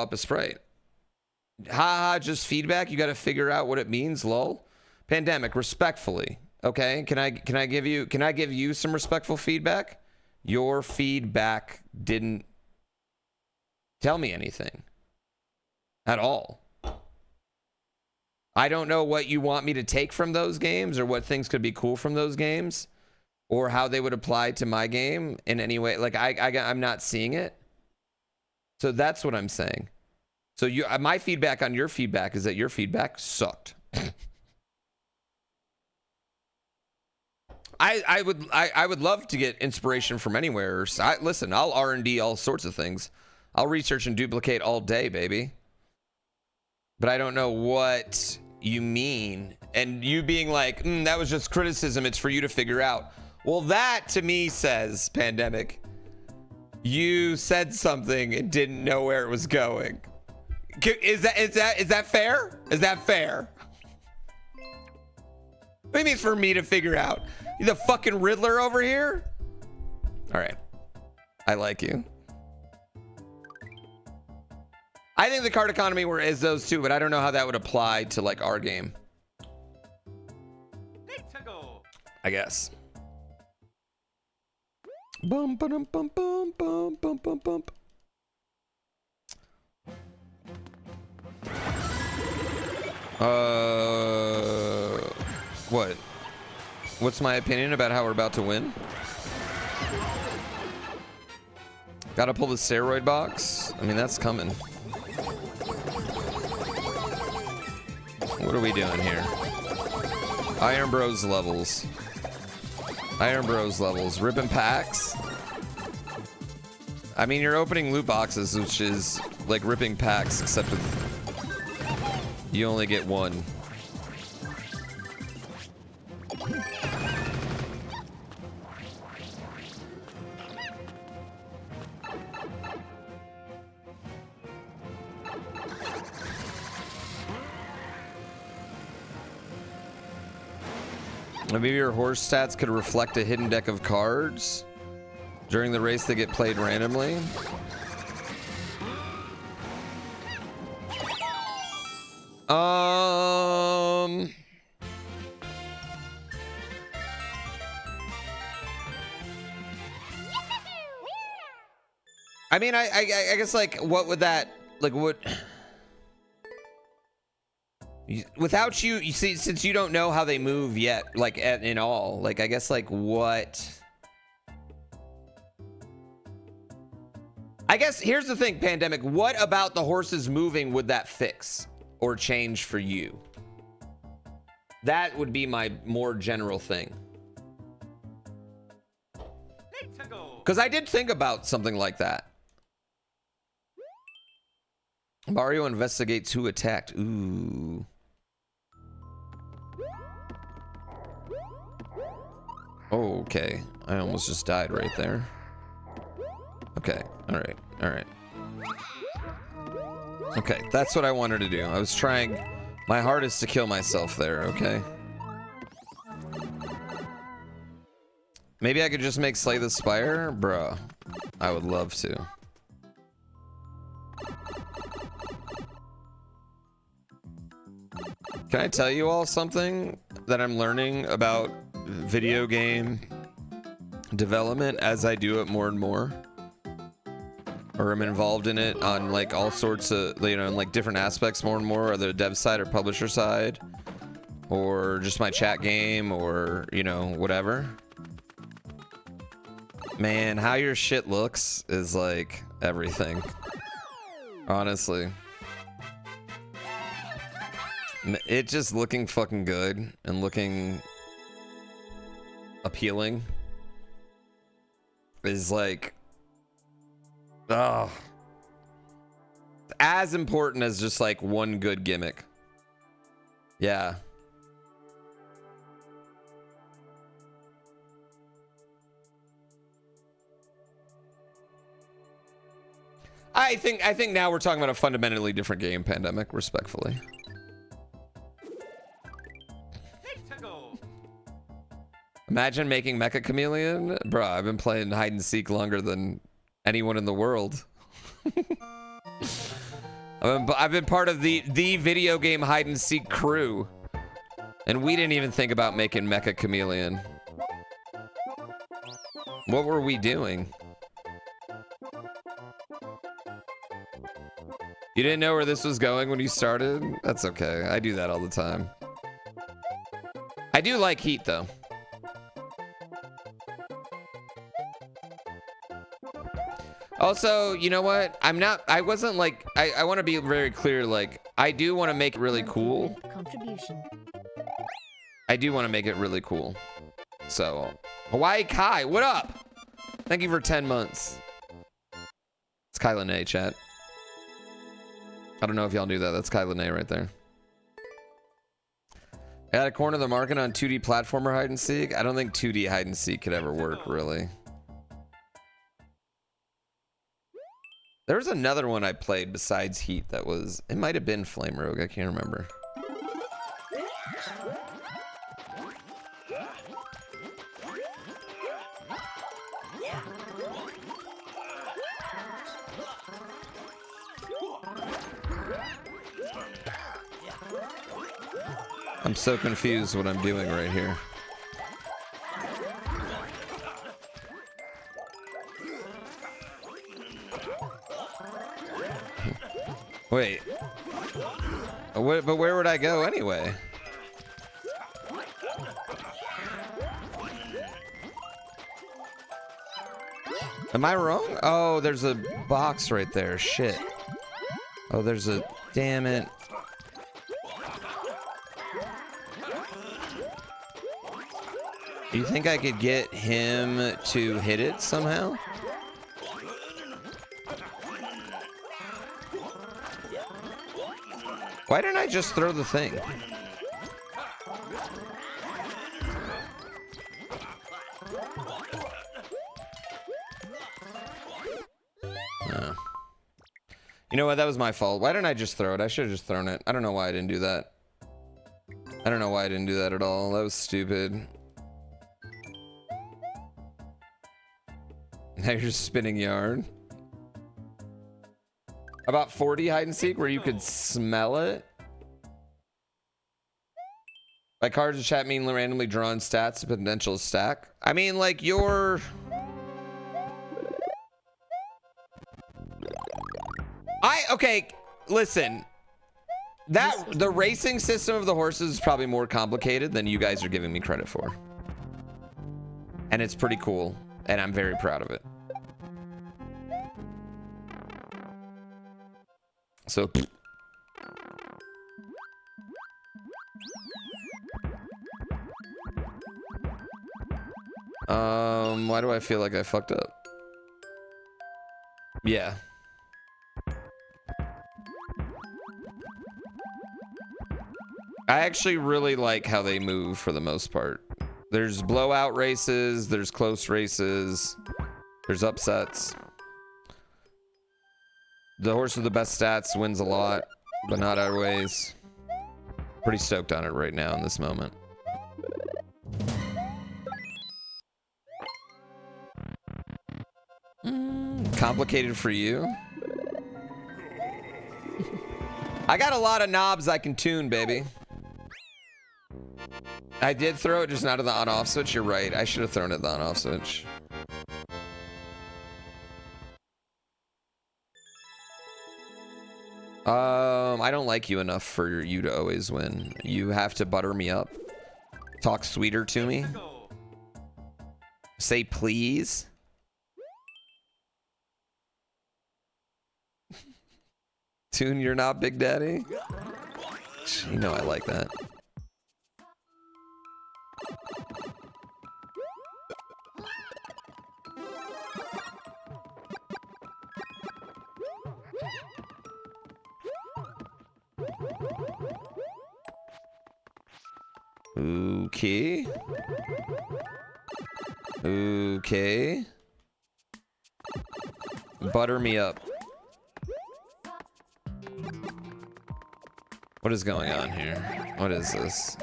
up a Sprite. Haha, just feedback. You got to figure out what it means, lol. Pandemic, respectfully. Okay, can I give you some respectful feedback? Your feedback didn't tell me anything at all. I don't know what you want me to take from those games or what things could be cool from those games or how they would apply to my game in any way. Like I'm not seeing it. So that's what I'm saying. So my feedback on your feedback is that your feedback sucked. I would love to get inspiration from anywhere. Listen, I'll R&D all sorts of things. I'll research and duplicate all day, baby. But I don't know what you mean. And you being like, that was just criticism. It's for you to figure out. Well, that to me says, Pandemic, you said something and didn't know where it was going. Is that fair? Is that fair? What do you mean for me to figure out? You the fucking Riddler over here? All right. I like you. I think the card economy is those two, but I don't know how that would apply to like our game. I guess. Bum bum bum bum bum bum bum bum. What? What's my opinion about how we're about to win? Gotta pull the steroid box. I mean, that's coming. What are we doing here? IronBROS levels. IronBROS levels. Ripping packs. I mean, you're opening loot boxes, which is like ripping packs, except you only get one. Maybe your horse stats could reflect a hidden deck of cards. During the race, they get played randomly. I mean, I guess, like, what would that, like, what... Without you see, since you don't know how they move yet, like, in all, like, I guess, like, what... I guess, here's the thing, Pandemic. What about the horses moving would that fix or change for you? That would be my more general thing. Because I did think about something like that. Mario investigates who attacked. Ooh. Oh, okay. I almost just died right there. Okay. All right. All right. Okay. That's what I wanted to do. I was trying my hardest to kill myself there. Okay. Maybe I could just make Slay the Spire? Bruh. I would love to. Can I tell you all something that I'm learning about video game development as I do it more and more? Or I'm involved in it on like all sorts of, you know, in like different aspects more and more, either dev side or publisher side, or just my chat game, or, you know, whatever. Man, how your shit looks is like everything. Honestly. It just looking fucking good and looking appealing is like, oh, as important as just like one good gimmick. Yeah. I think now we're talking about a fundamentally different game, Pandemic, respectfully. Imagine making Mecha Chameleon. Bruh, I've been playing hide and seek longer than anyone in the world. I've been part of the video game hide and seek crew, and we didn't even think about making Mecha Chameleon. What were we doing? You didn't know where this was going when you started? That's okay. I do that all the time. I do like Heat, though. Also, you know what? I wasn't like, I want to be very clear, like, I do want to make it really cool. I do want to make it really cool. So, Hawaii Kai, what up? Thank you for 10 months. It's Kyla Nay, chat. I don't know if y'all knew that. That's Kyla Nay right there. At a corner of the market on 2D platformer hide and seek. I don't think 2D hide and seek could ever work, really. There was another one I played besides Heat that was... It might have been Flame Rogue. I can't remember. I'm so confused what I'm doing right here. Wait. But where would I go anyway? Am I wrong? Oh, there's a box right there. Shit. Oh, there's a... Damn it. Do you think I could get him to hit it somehow? Why didn't I just throw the thing? Oh. You know what? That was my fault. Why didn't I just throw it? I should have just thrown it. I don't know why I didn't do that. I don't know why I didn't do that at all. That was stupid. Now you're just spinning yarn. About 40 hide and seek where you could smell it. By cards in chat mean randomly drawn stats to potential stack. I mean, like your... Okay, listen. The racing system of the horses is probably more complicated than you guys are giving me credit for. And it's pretty cool, and I'm very proud of it. So... why do I feel like I fucked up? Yeah. I actually really like how they move for the most part. There's blowout races, there's close races, there's upsets. The horse with the best stats wins a lot, but not always. Pretty stoked on it right now in this moment. Complicated for you? I got a lot of knobs I can tune, baby. I did throw it, just not at the on-off switch. You're right. I should have thrown it at the on-off switch. I don't like you enough for you to always win. You have to butter me up. Talk sweeter to me. Say please. Tune your knob, Big Daddy. You know I like that. Okay. Okay. Butter me up. What is going on here? What is this?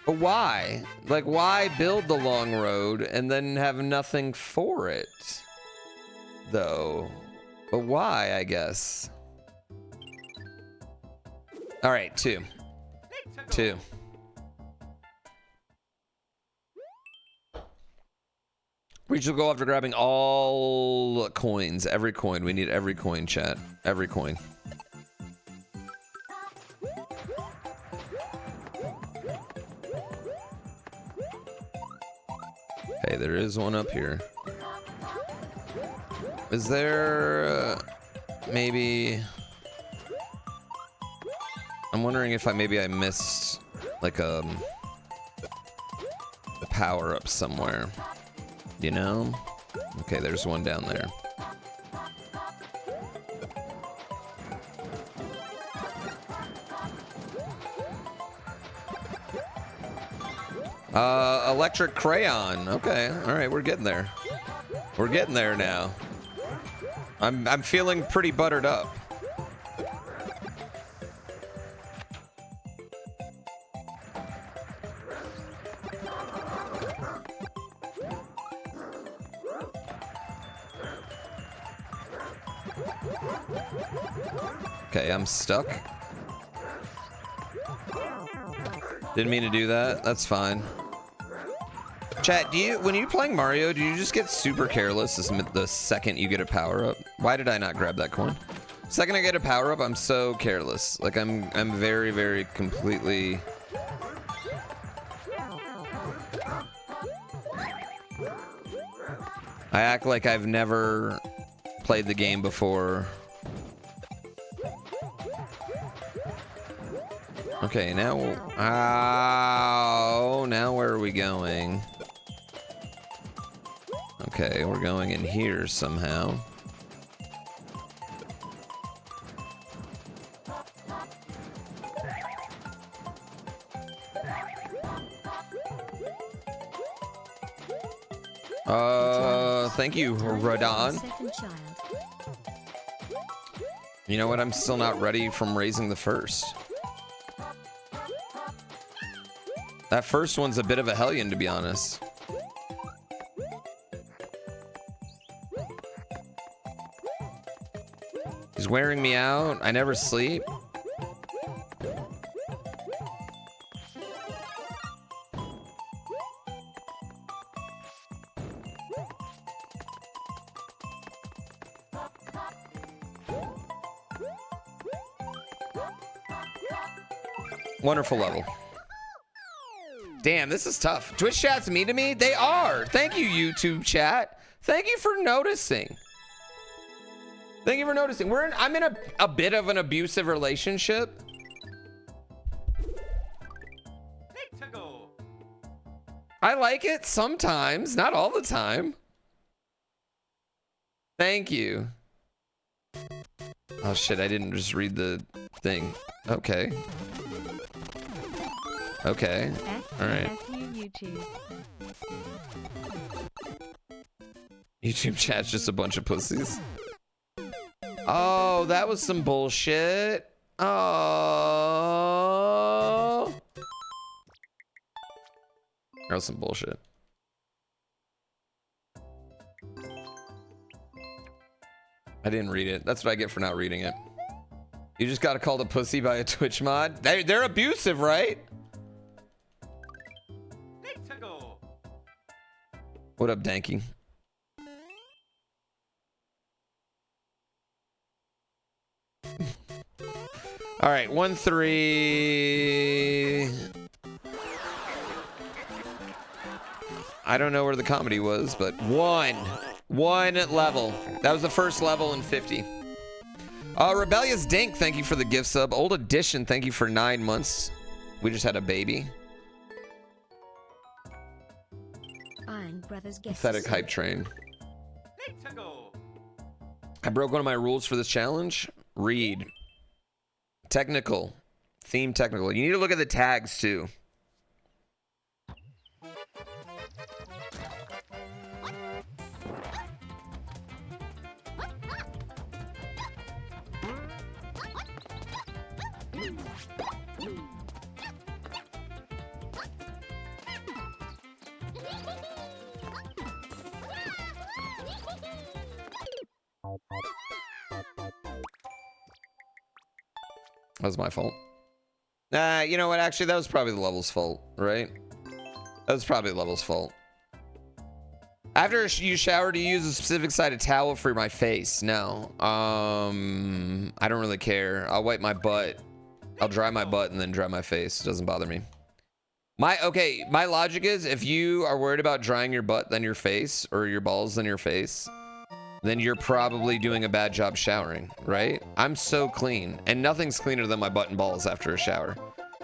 But why? Like, why build the long road and then have nothing for it? Though. But why, I guess? All right, 2. 2. We should go after grabbing all coins. Every coin. We need every coin, chat. Every coin. Okay, there is one up here. Is there maybe... I'm wondering if maybe I missed like a power up somewhere. You know? Okay, there's one down there. Electric crayon. Okay, all right, we're getting there. We're getting there now. I'm feeling pretty buttered up. Okay, I'm stuck. Didn't mean to do that. That's fine. Chat, when you're playing Mario, do you just get super careless the second you get a power up? Why did I not grab that coin? Second I get a power up, I'm so careless. Like I'm very, very completely. I act like I've never played the game before. Okay, now, now where are we going? Okay, we're going in here somehow. Thank you, Radon. You know what? I'm still not ready from raising the first. That first one's a bit of a hellion, to be honest. He's wearing me out. I never sleep. Wonderful level. Damn, this is tough. Twitch chat's mean to me? They are. Thank you, YouTube chat. Thank you for noticing. Thank you for noticing. I'm in a bit of an abusive relationship. I like it sometimes, not all the time. Thank you. Oh shit, I didn't just read the thing. Okay. Okay. All right. YouTube chat's just a bunch of pussies. Oh, that was some bullshit. Oh. That was some bullshit. I didn't read it. That's what I get for not reading it. You just got called a pussy by a Twitch mod. They're abusive, right? What up, Danky? All right, 1-3. I don't know where the comedy was, but one level. That was the first level in 50. Rebellious Dink, thank you for the gift sub. Old Edition, thank you for 9 months. We just had a baby. Pathetic hype train. I broke one of my rules for this challenge. Read. Technical. Theme technical. You need to look at the tags too. That was my fault. You know what? Actually, that was probably the level's fault, right? That was probably the level's fault. After you shower, do you use a specific side of towel for my face? No. I don't really care. I'll wipe my butt. I'll dry my butt and then dry my face. It doesn't bother me. My logic is if you are worried about drying your butt then your face, or your balls then your face, then you're probably doing a bad job showering, right? I'm so clean, and nothing's cleaner than my butt and balls after a shower.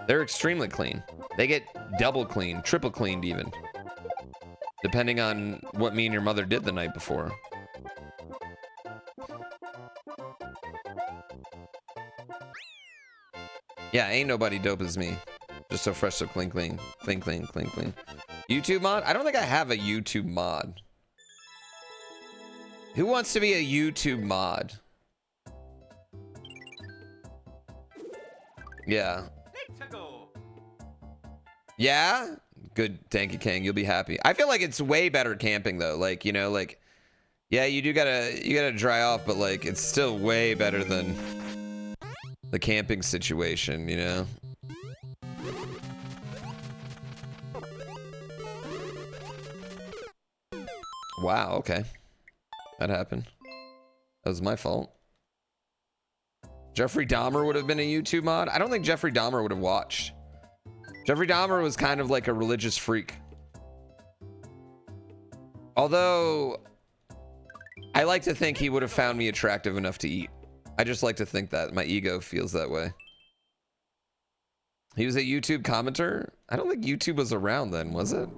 They're extremely clean. They get double clean, triple cleaned even, depending on what me and your mother did the night before. Yeah, ain't nobody dope as me. Just so fresh, so clean, clean. Clean, clean, clean, clean. YouTube mod? I don't think I have a YouTube mod. Who wants to be a YouTube mod? Yeah. Yeah? Good, thank you, King. You'll be happy. I feel like it's way better camping though. Like, you know, like, yeah, you gotta dry off, but like, it's still way better than the camping situation, you know? Wow, okay. That happened. That was my fault. Jeffrey Dahmer would have been a YouTube mod. I don't think Jeffrey Dahmer would have watched. Jeffrey Dahmer was kind of like a religious freak. Although, I like to think he would have found me attractive enough to eat. I just like to think that. My ego feels that way. He was a YouTube commenter? I don't think YouTube was around then, was it?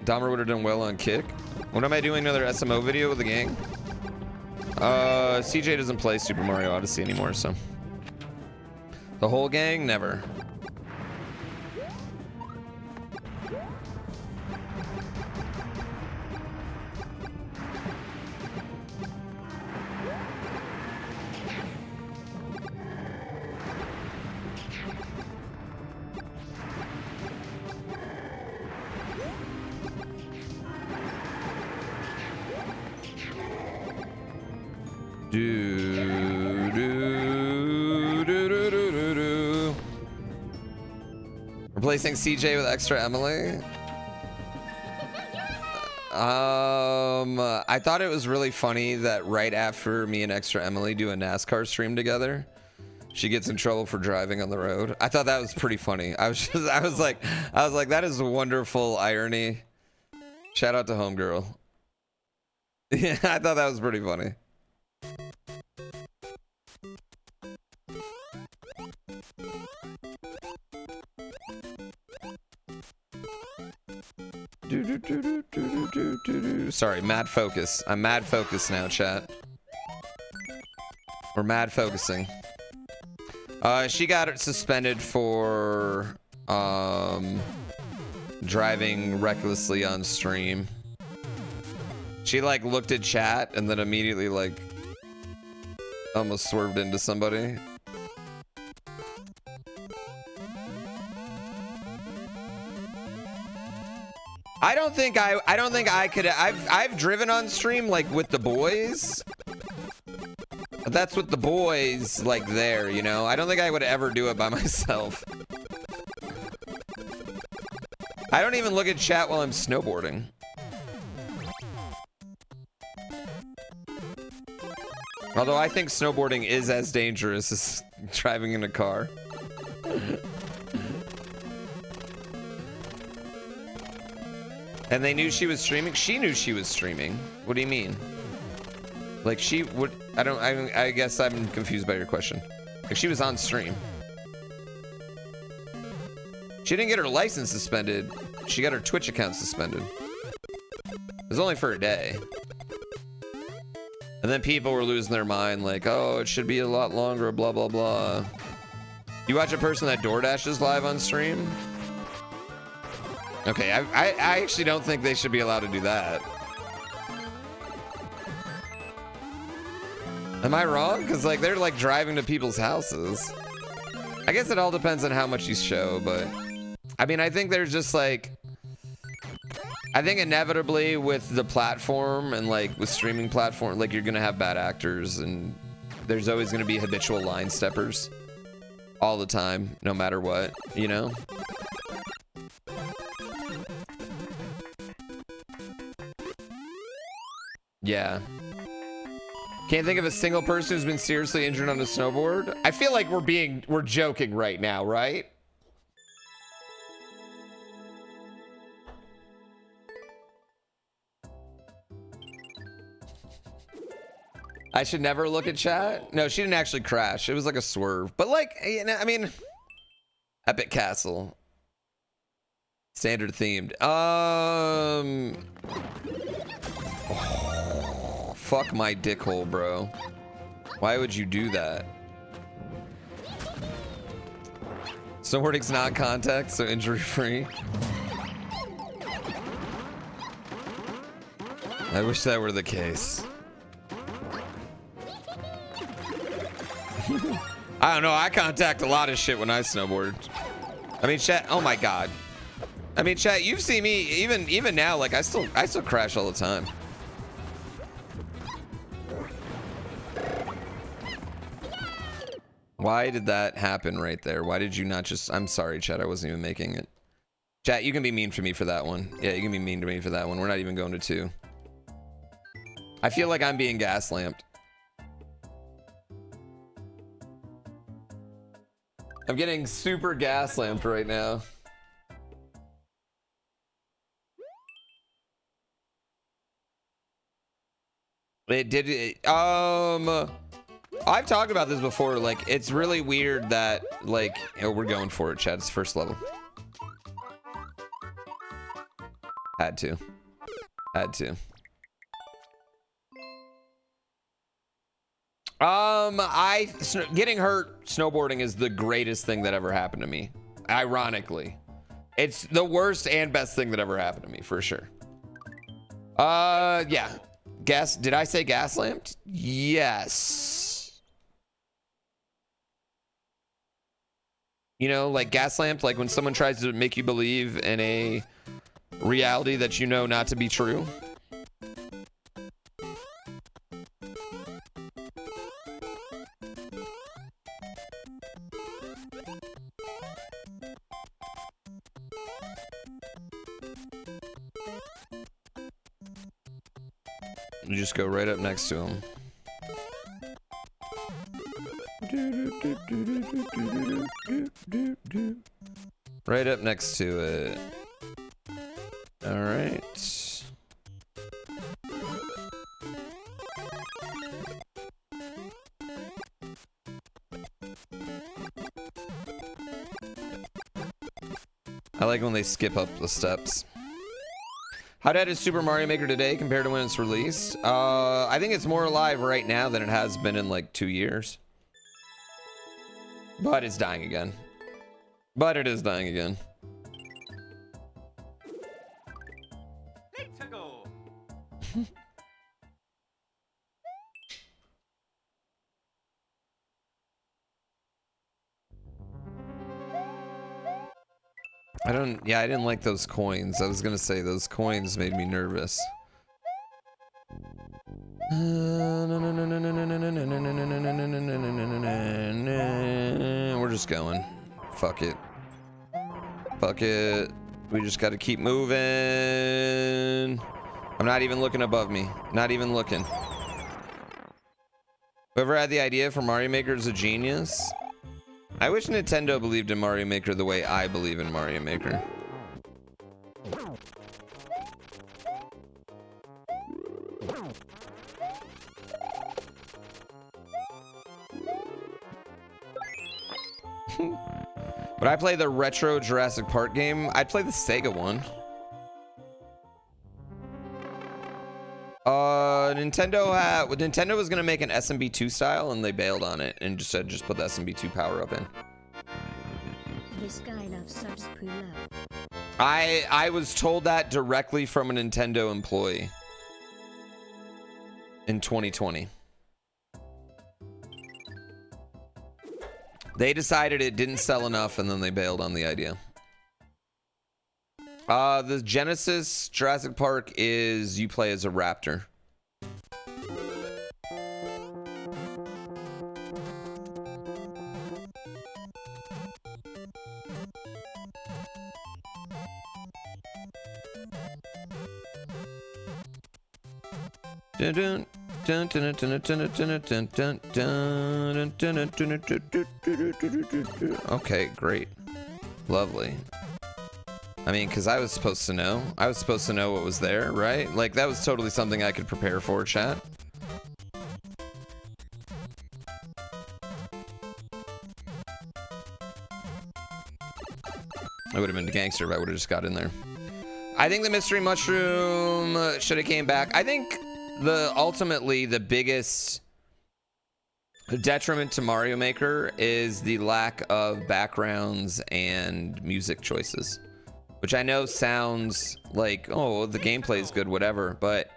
Dahmer would have done well on Kick. When am I doing another SMO video with the gang? CJ doesn't play Super Mario Odyssey anymore, so. The whole gang? Never. Replacing CJ with Extra Emily. I thought it was really funny that right after me and Extra Emily do a NASCAR stream together, she gets in trouble for driving on the road. I thought that was pretty funny. I was like, that is wonderful irony. Shout out to Homegirl. Yeah, I thought that was pretty funny. Sorry, mad focus. I'm mad focus now, chat. We're mad focusing. She got suspended for driving recklessly on stream. She like looked at chat and then immediately like almost swerved into somebody. I don't think I could. I've driven on stream like with the boys. But that's with the boys like there, you know. I don't think I would ever do it by myself. I don't even look at chat while I'm snowboarding. Although I think snowboarding is as dangerous as driving in a car. And they knew she was streaming? She knew she was streaming. What do you mean? Like she would, I guess I'm confused by your question. Like she was on stream. She didn't get her license suspended. She got her Twitch account suspended. It was only for a day. And then people were losing their mind like, oh, it should be a lot longer, blah, blah, blah. You watch a person that DoorDashes live on stream? Okay, I actually don't think they should be allowed to do that. Am I wrong? Because like they're like driving to people's houses. I guess it all depends on how much you show, but I mean, I think there's just like, I think inevitably with the platform and like with streaming platform, like you're gonna have bad actors and there's always gonna be habitual line steppers all the time, no matter what, you know? Yeah. Can't think of a single person who's been seriously injured on a snowboard. I feel like we're joking right now, right? I should never look at chat. No, she didn't actually crash. It was like a swerve. But like, you know, I mean, Epic Castle. Standard themed. Oh, fuck my dick hole, bro. Why would you do that? Snowboarding's not contact, so injury free. I wish that were the case. I don't know. I contact a lot of shit when I snowboard. I mean, chat. Oh my god. I mean, chat. You've seen me even now. Like I still crash all the time. Why did that happen right there? Why did you not just? I'm sorry, chat. I wasn't even making it. Chat. You can be mean to me for that one. Yeah, you can be mean to me for that one. We're not even going to 2. I feel like I'm being gas-lamped. I'm getting super gas-lamped right now. I've talked about this before. Like, it's really weird that, like, oh, we're going for it, chat. It's first level. Had to. Getting hurt snowboarding is the greatest thing that ever happened to me. Ironically, it's the worst and best thing that ever happened to me for sure. Yeah. Did I say gas lamped? Yes. You know, like gas lamped, like when someone tries to make you believe in a reality that you know not to be true. You just go right up next to him. Right up next to it. All right. I like when they skip up the steps. How dead is Super Mario Maker today compared to when it's released? I think it's more alive right now than it has been in like 2 years. But it's dying again. But it is dying again. Let's go. I didn't like those coins. I was gonna say those coins made me nervous. We're just going. Fuck it. Fuck it. We just gotta keep moving. I'm not even looking above me. Not even looking. Whoever had the idea for Mario Maker is a genius. I wish Nintendo believed in Mario Maker the way I believe in Mario Maker. Would I play the retro Jurassic Park game? I'd play the Sega one. Nintendo was gonna make an SMB2 style and they bailed on it and just said just put the SMB2 power up in. This guy loves subs pre-load. I was told that directly from a Nintendo employee in 2020. They decided it didn't sell enough, and then they bailed on the idea. The Genesis Jurassic Park is you play as a raptor. Okay, great. Lovely. I mean, because I was supposed to know. I was supposed to know what was there, right? Like, that was totally something I could prepare for, chat. I would have been a gangster if I would have just got in there. I think the mystery mushroom should have came back. I think ultimately the biggest detriment to Mario Maker is the lack of backgrounds and music choices, which I know sounds like, oh, the gameplay is good, whatever, but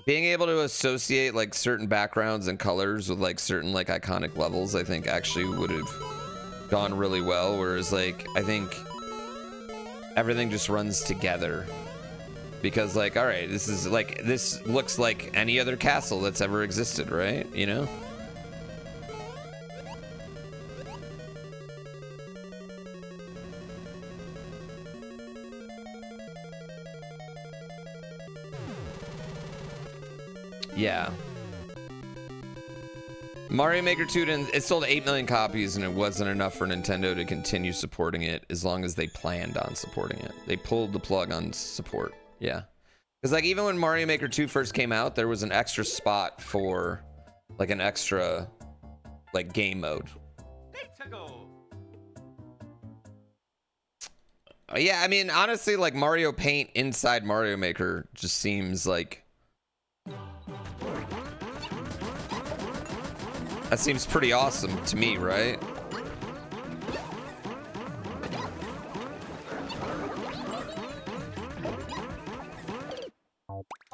being able to associate like certain backgrounds and colors with like certain like iconic levels, I think actually would have gone really well. Whereas like, I think everything just runs together because like, all right, this looks like any other castle that's ever existed, right? You know? Yeah. Mario Maker 2, it sold 8 million copies and it wasn't enough for Nintendo to continue supporting it as long as they planned on supporting it. They pulled the plug on support. Yeah. Because like even when Mario Maker 2 first came out, there was an extra spot for like an extra like game mode. Yeah, I mean, honestly, like Mario Paint inside Mario Maker just seems like... That seems pretty awesome to me, right?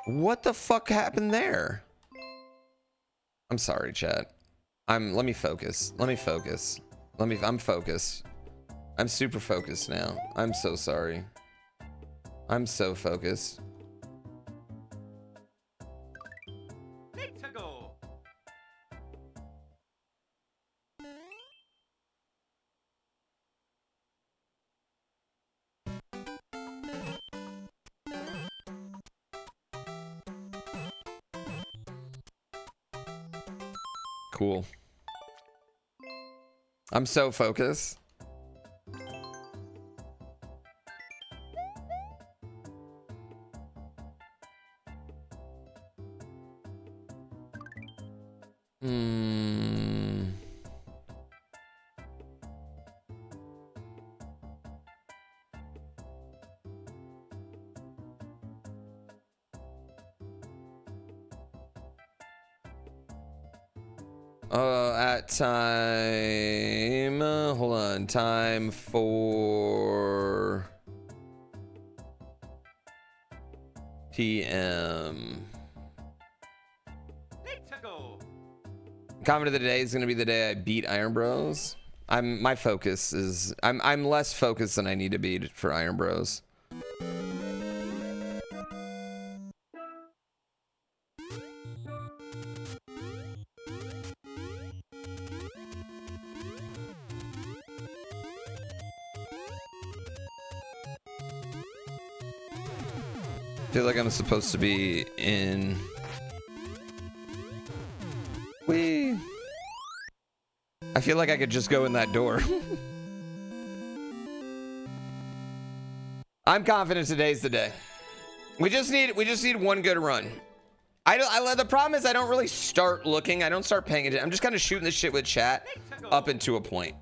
What the fuck happened there? I'm sorry, chat. Let me focus. I'm focused. I'm super focused now. I'm so sorry. I'm so focused. Cool. I'm so focused. At time, hold on, time for PM. Comment of the day is going to be the day I beat IronBROS. My focus is I'm less focused than I need to be for IronBROS. I feel like I'm supposed to be in. Whee! I feel like I could just go in that door. I'm confident today's the day. We just need one good run. The problem is I don't really start looking. I don't start paying attention. I'm just kind of shooting this shit with chat up into a point.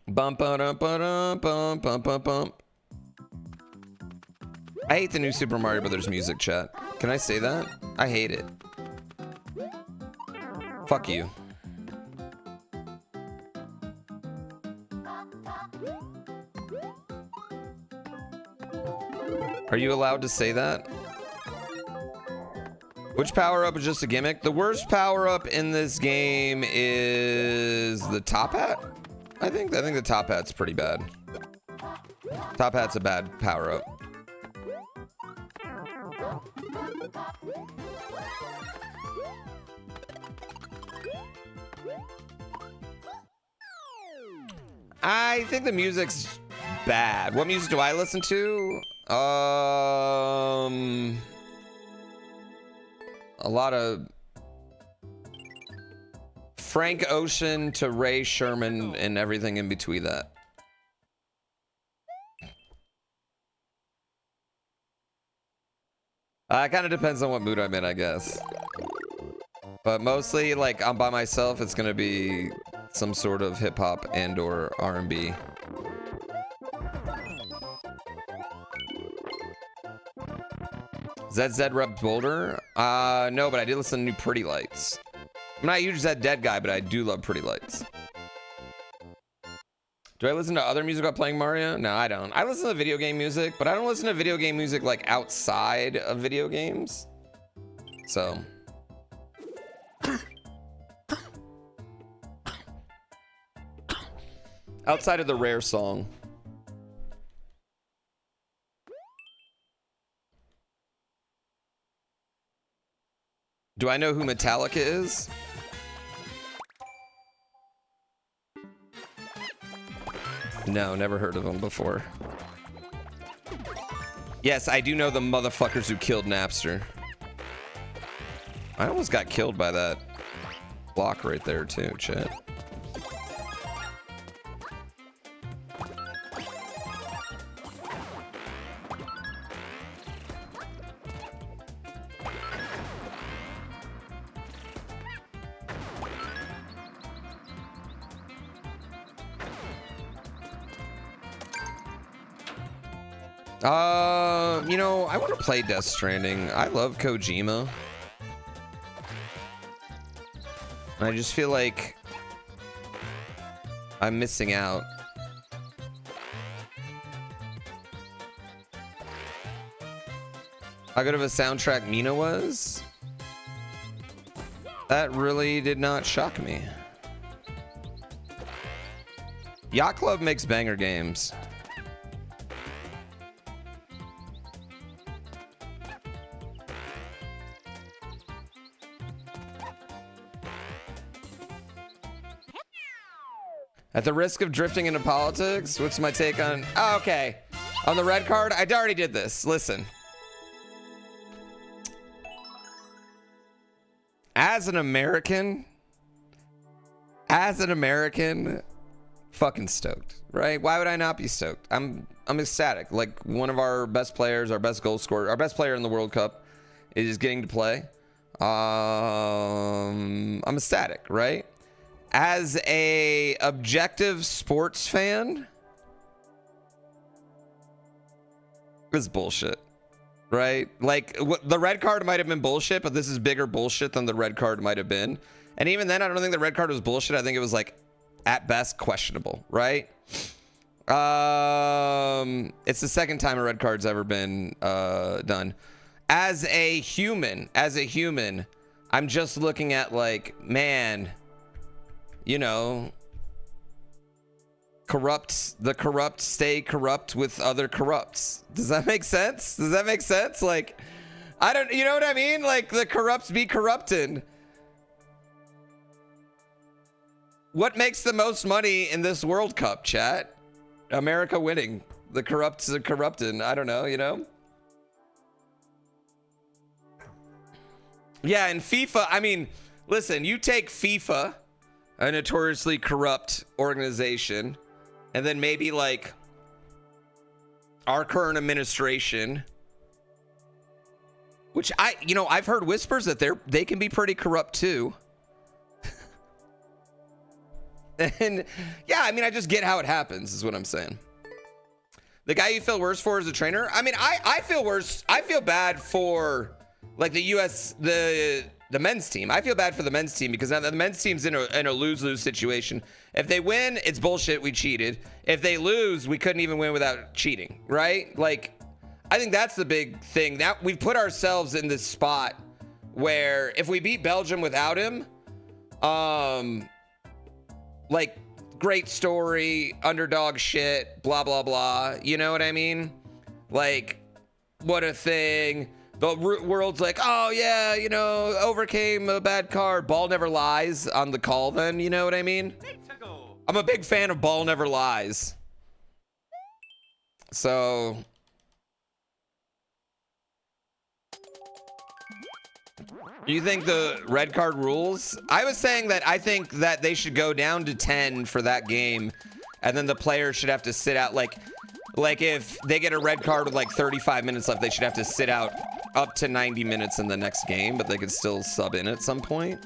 Bump, bump, bump, bump, bump, bump, bump. I hate the new Super Mario Brothers music, chat. Can I say that? I hate it. Fuck you. Are you allowed to say that? Which power-up is just a gimmick? The worst power-up in this game is the top hat. I think the top hat's pretty bad. Top hat's a bad power-up. I think the music's bad. What music do I listen to? A lot of Frank Ocean to Ray Sherman and everything in between that. It kind of depends on what mood I'm in, I guess. But mostly, like, I'm by myself, it's gonna be some sort of hip-hop and or R&B. ZZ Rep Boulder? No, but I did listen to new Pretty Lights. I'm not a huge Zed Dead guy, but I do love Pretty Lights. Do I listen to other music while playing Mario? No, I don't. I listen to video game music, but I don't listen to video game music like outside of video games. So. Outside of the rare song. Do I know who Metallica is? No, never heard of them before. Yes, I do know the motherfuckers who killed Napster. I almost got killed by that block right there too, chat. You know, I want to play Death Stranding. I love Kojima. And I just feel like I'm missing out. How good of a soundtrack Mina was? That really did not shock me. Yacht Club makes banger games. At the risk of drifting into politics, what's my take on... Oh, okay. On the red card, I already did this. Listen. As an American, fucking stoked, right? Why would I not be stoked? I'm ecstatic. Like, one of our best players, our best goal scorer, our best player in the World Cup is getting to play. I'm ecstatic, right? As a objective sports fan, it's bullshit, right? Like, the red card might have been bullshit, but this is bigger bullshit than the red card might have been. And even then, I don't think the red card was bullshit. I think it was, like, at best questionable, right? It's the second time a red card's ever been done. As a human, I'm just looking at, like, man, you know, the corrupt stay corrupt with other corrupts. Does that make sense? Like, I don't, you know what I mean? Like, the corrupts be corrupted. What makes the most money in this World Cup, chat? America winning. The corrupts are corrupted. I don't know, you know? Yeah, and FIFA, I mean, listen, you take FIFA, a notoriously corrupt organization, and then maybe like our current administration, which I've heard whispers that they can be pretty corrupt too. And yeah, I mean, I just get how it happens is what I'm saying. The guy you feel worse for is a trainer. I mean, I feel worse. I feel bad for like the US, the men's team. I feel bad for the men's team because now the men's team's in a lose-lose situation. If they win, it's bullshit, we cheated. If they lose, we couldn't even win without cheating, right? Like, I think that's the big thing. That we've put ourselves in this spot where if we beat Belgium without him, like, great story, underdog shit, blah, blah, blah. You know what I mean? Like, what a thing. The world's like, oh, yeah, you know, overcame a bad card. Ball never lies on the call then, you know what I mean? I'm a big fan of ball never lies. So... You think the red card rules? I was saying that I think that they should go down to 10 for that game, and then the player should have to sit out, like if they get a red card with like 35 minutes left, they should have to sit out up to 90 minutes in the next game, but they could still sub in at some point.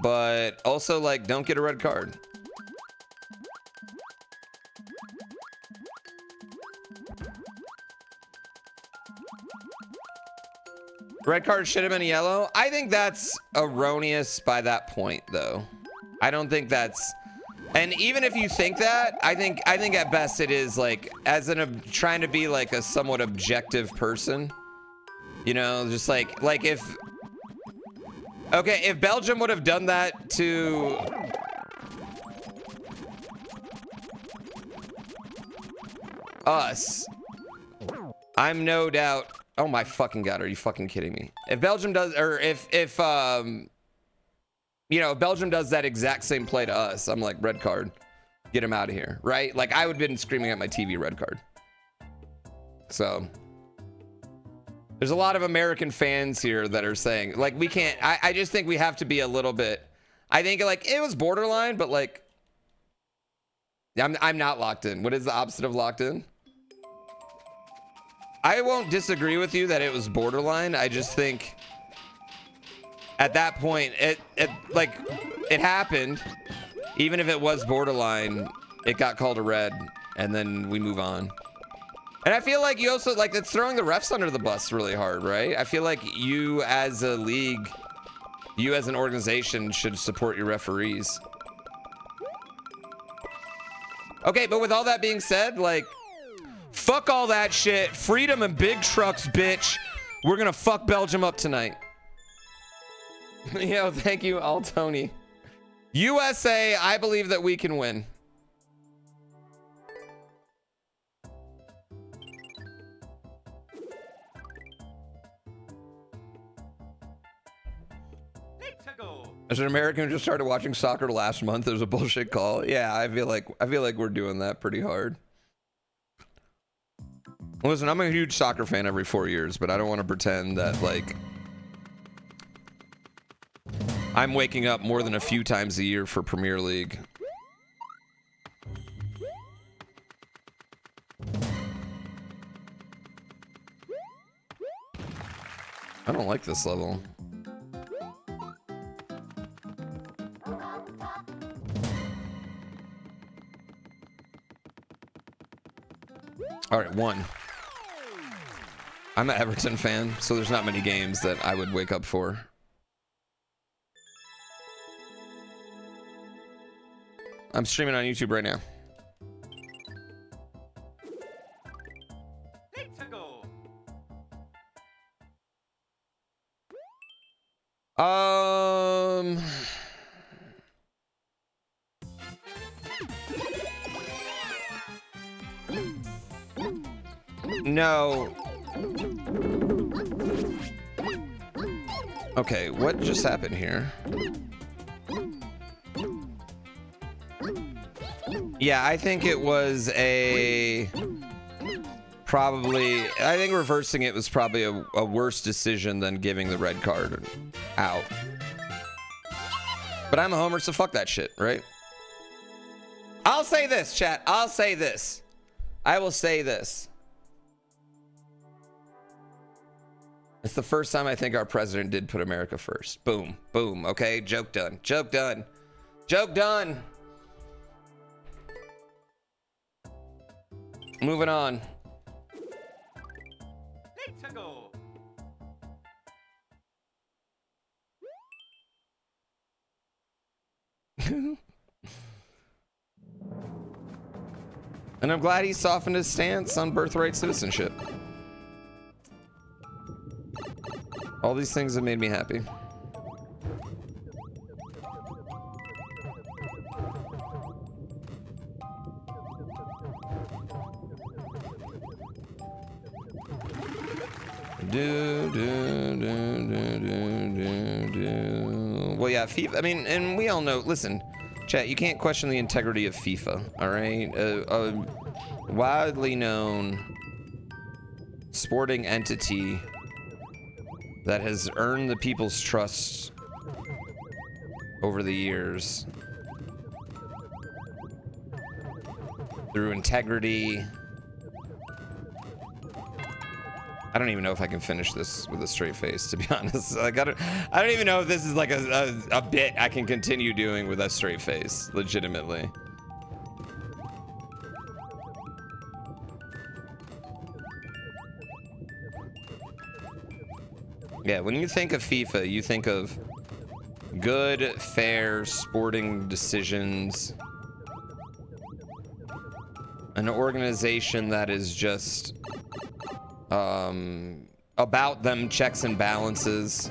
But also, like, don't get a red card. Red card should have been yellow. I think that's erroneous by that point, though. I don't think that's... And even if you think that, I think at best it is, like, as trying to be, like, a somewhat objective person. You know, just like if... Okay, if Belgium would have done that to... us, I'm no doubt... Oh my fucking god, are you fucking kidding me? If Belgium does, or if you know, if Belgium does that exact same play to us, I'm like, red card, get him out of here, right? Like, I would have been screaming at my TV, red card. So there's a lot of American fans here that are saying, like, we can't, I just think we have to be a little bit, I think, like, it was borderline, but like, I'm not locked in. What is the opposite of locked in? I won't disagree with you that it was borderline. I just think at that point, it happened. Even if it was borderline, it got called a red, and then we move on. And I feel like you also, like, it's throwing the refs under the bus really hard, right? I feel like you as a league, you as an organization should support your referees. Okay, but with all that being said, like, fuck all that shit. Freedom and big trucks, bitch. We're gonna fuck Belgium up tonight. Yo, thank you, all Tony. USA, I believe that we can win. As an American who just started watching soccer last month, it was a bullshit call. Yeah, I feel like we're doing that pretty hard. Listen, I'm a huge soccer fan every 4 years, but I don't want to pretend that, like, I'm waking up more than a few times a year for Premier League. I don't like this level. All right, 1. I'm an Everton fan, so there's not many games that I would wake up for. I'm streaming on YouTube right now. No. Okay, what just happened here? Yeah, I think it was I think reversing it was probably a worse decision than giving the red card out. But I'm a homer, so fuck that shit, right? I'll say this, chat. I'll say this. I will say this. It's the first time I think our president did put America first. Boom. Boom. Okay, joke done. Joke done. Joke done. Moving on. Let's go. And I'm glad he softened his stance on birthright citizenship. All these things have made me happy. Well, yeah, FIFA. I mean, and we all know. Listen, chat. You can't question the integrity of FIFA. All right, a widely known sporting entity that has earned the people's trust over the years through integrity. I don't even know if I can finish this with a straight face, to be honest. Like, I don't even know if this is like a bit I can continue doing with a straight face, legitimately. Yeah, when you think of FIFA, you think of good, fair, sporting decisions. An organization that is just about them checks and balances.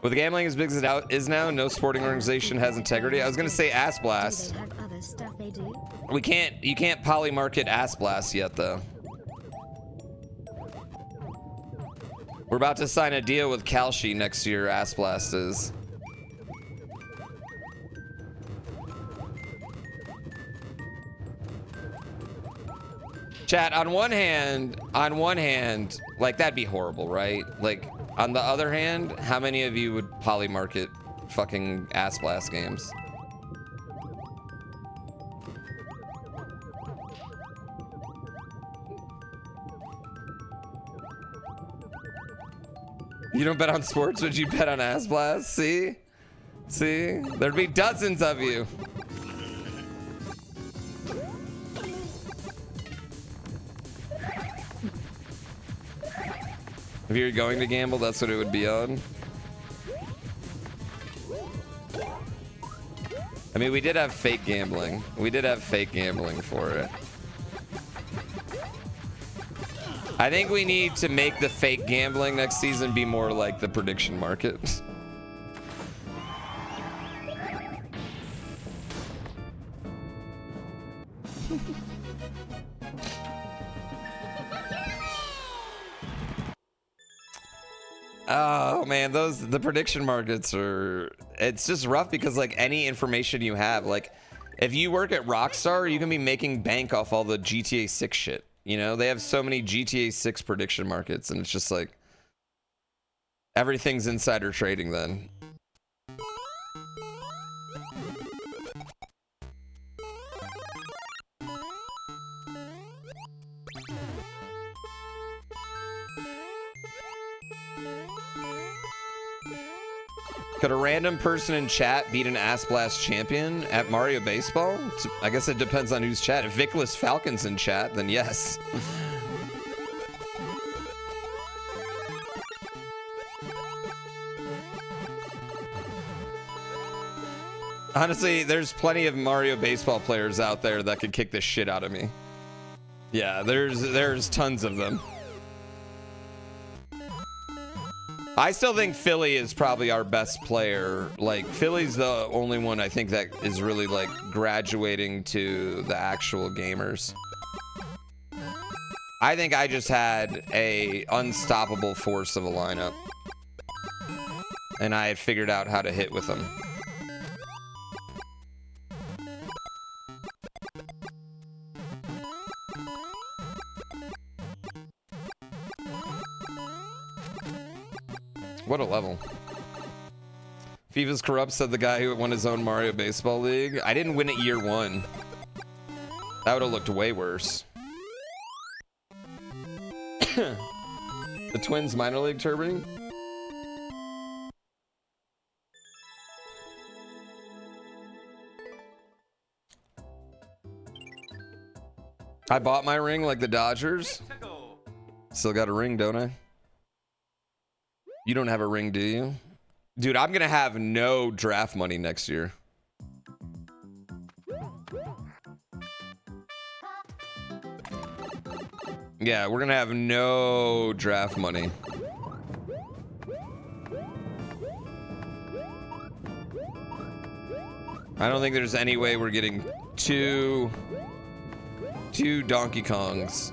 With gambling as big as it is now, no sporting organization has integrity. I was gonna say Ass Blast. Do they have other stuff they do? You can't poly market Ass Blast yet though. We're about to sign a deal with Kalshi next year, Ass Blast is. Chat, on one hand, like that'd be horrible, right? Like, on the other hand, how many of you would poly market fucking Ass Blast games? You don't bet on sports, would you bet on Ass Blast? See? See? There'd be dozens of you. If you're going to gamble, that's what it would be on. I mean, we did have fake gambling. We did have fake gambling for it. I think we need to make the fake gambling next season be more like the prediction market. Oh man, the prediction markets are, it's just rough because like any information you have, like if you work at Rockstar, you can be making bank off all the GTA 6 shit. You know, they have so many GTA 6 prediction markets and it's just like everything's insider trading then. Could a random person in chat beat an Ass Blast champion at Mario Baseball? I guess it depends on who's chat. If Vickless Falcon's in chat, then yes. Honestly, there's plenty of Mario Baseball players out there that could kick the shit out of me. Yeah, there's tons of them. I still think Philly is probably our best player. Like, Philly's the only one I think that is really like graduating to the actual gamers. I think I just had a unstoppable force of a lineup. And I had figured out how to hit with them. What a level. FIFA's corrupt, said the guy who won his own Mario Baseball League. I didn't win it year one. That would have looked way worse. The Twins minor league turbine? I bought my ring like the Dodgers. Still got a ring, don't I? You don't have a ring, do you? Dude, I'm gonna have no draft money next year. Yeah, we're gonna have no draft money. I don't think there's any way we're getting two Donkey Kongs.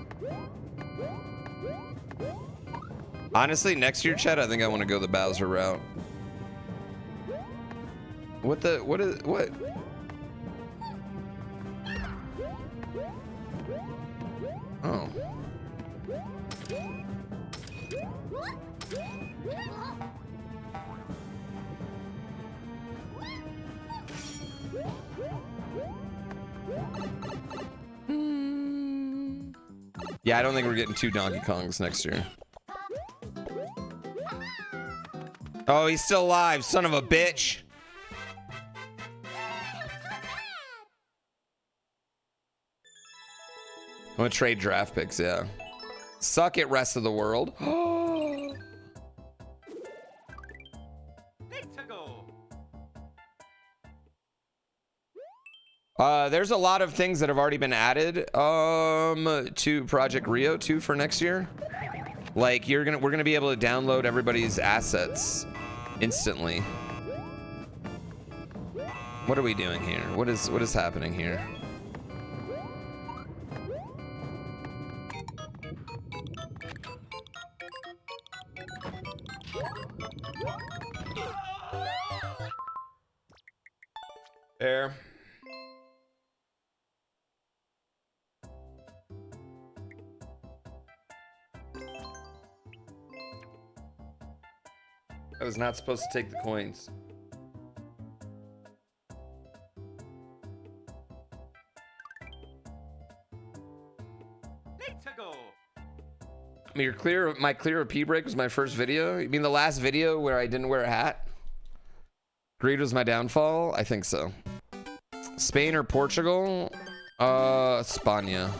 Honestly, next year, Chad, I think I want to go the Bowser route. What? Oh. Yeah, I don't think we're getting two Donkey Kongs next year. Oh, he's still alive, son of a bitch. I'm gonna trade draft picks, yeah. Suck it, rest of the world. There's a lot of things that have already been added to Project Rio 2 for next year. Like we're gonna be able to download everybody's assets instantly. What are we doing here? What is happening here? There. I was not supposed to take the coins. I mean, my clear of P break was my first video. You mean the last video where I didn't wear a hat? Greed was my downfall? I think so. Spain or Portugal? España.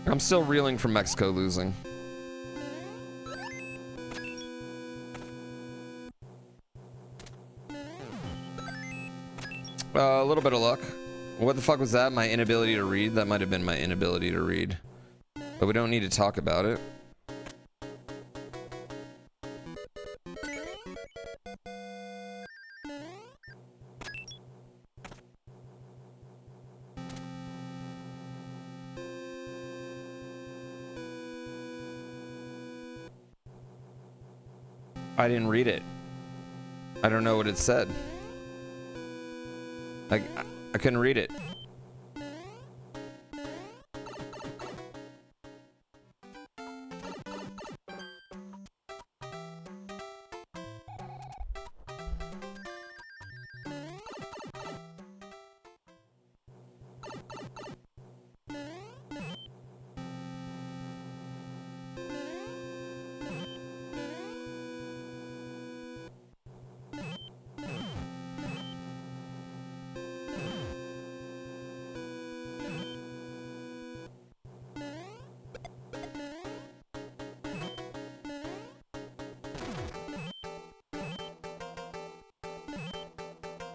I'm still reeling from Mexico losing. A little bit of luck. What the fuck was that? My inability to read? That might have been my inability to read. But we don't need to talk about it. I didn't read it. I don't know what it said. I couldn't read it.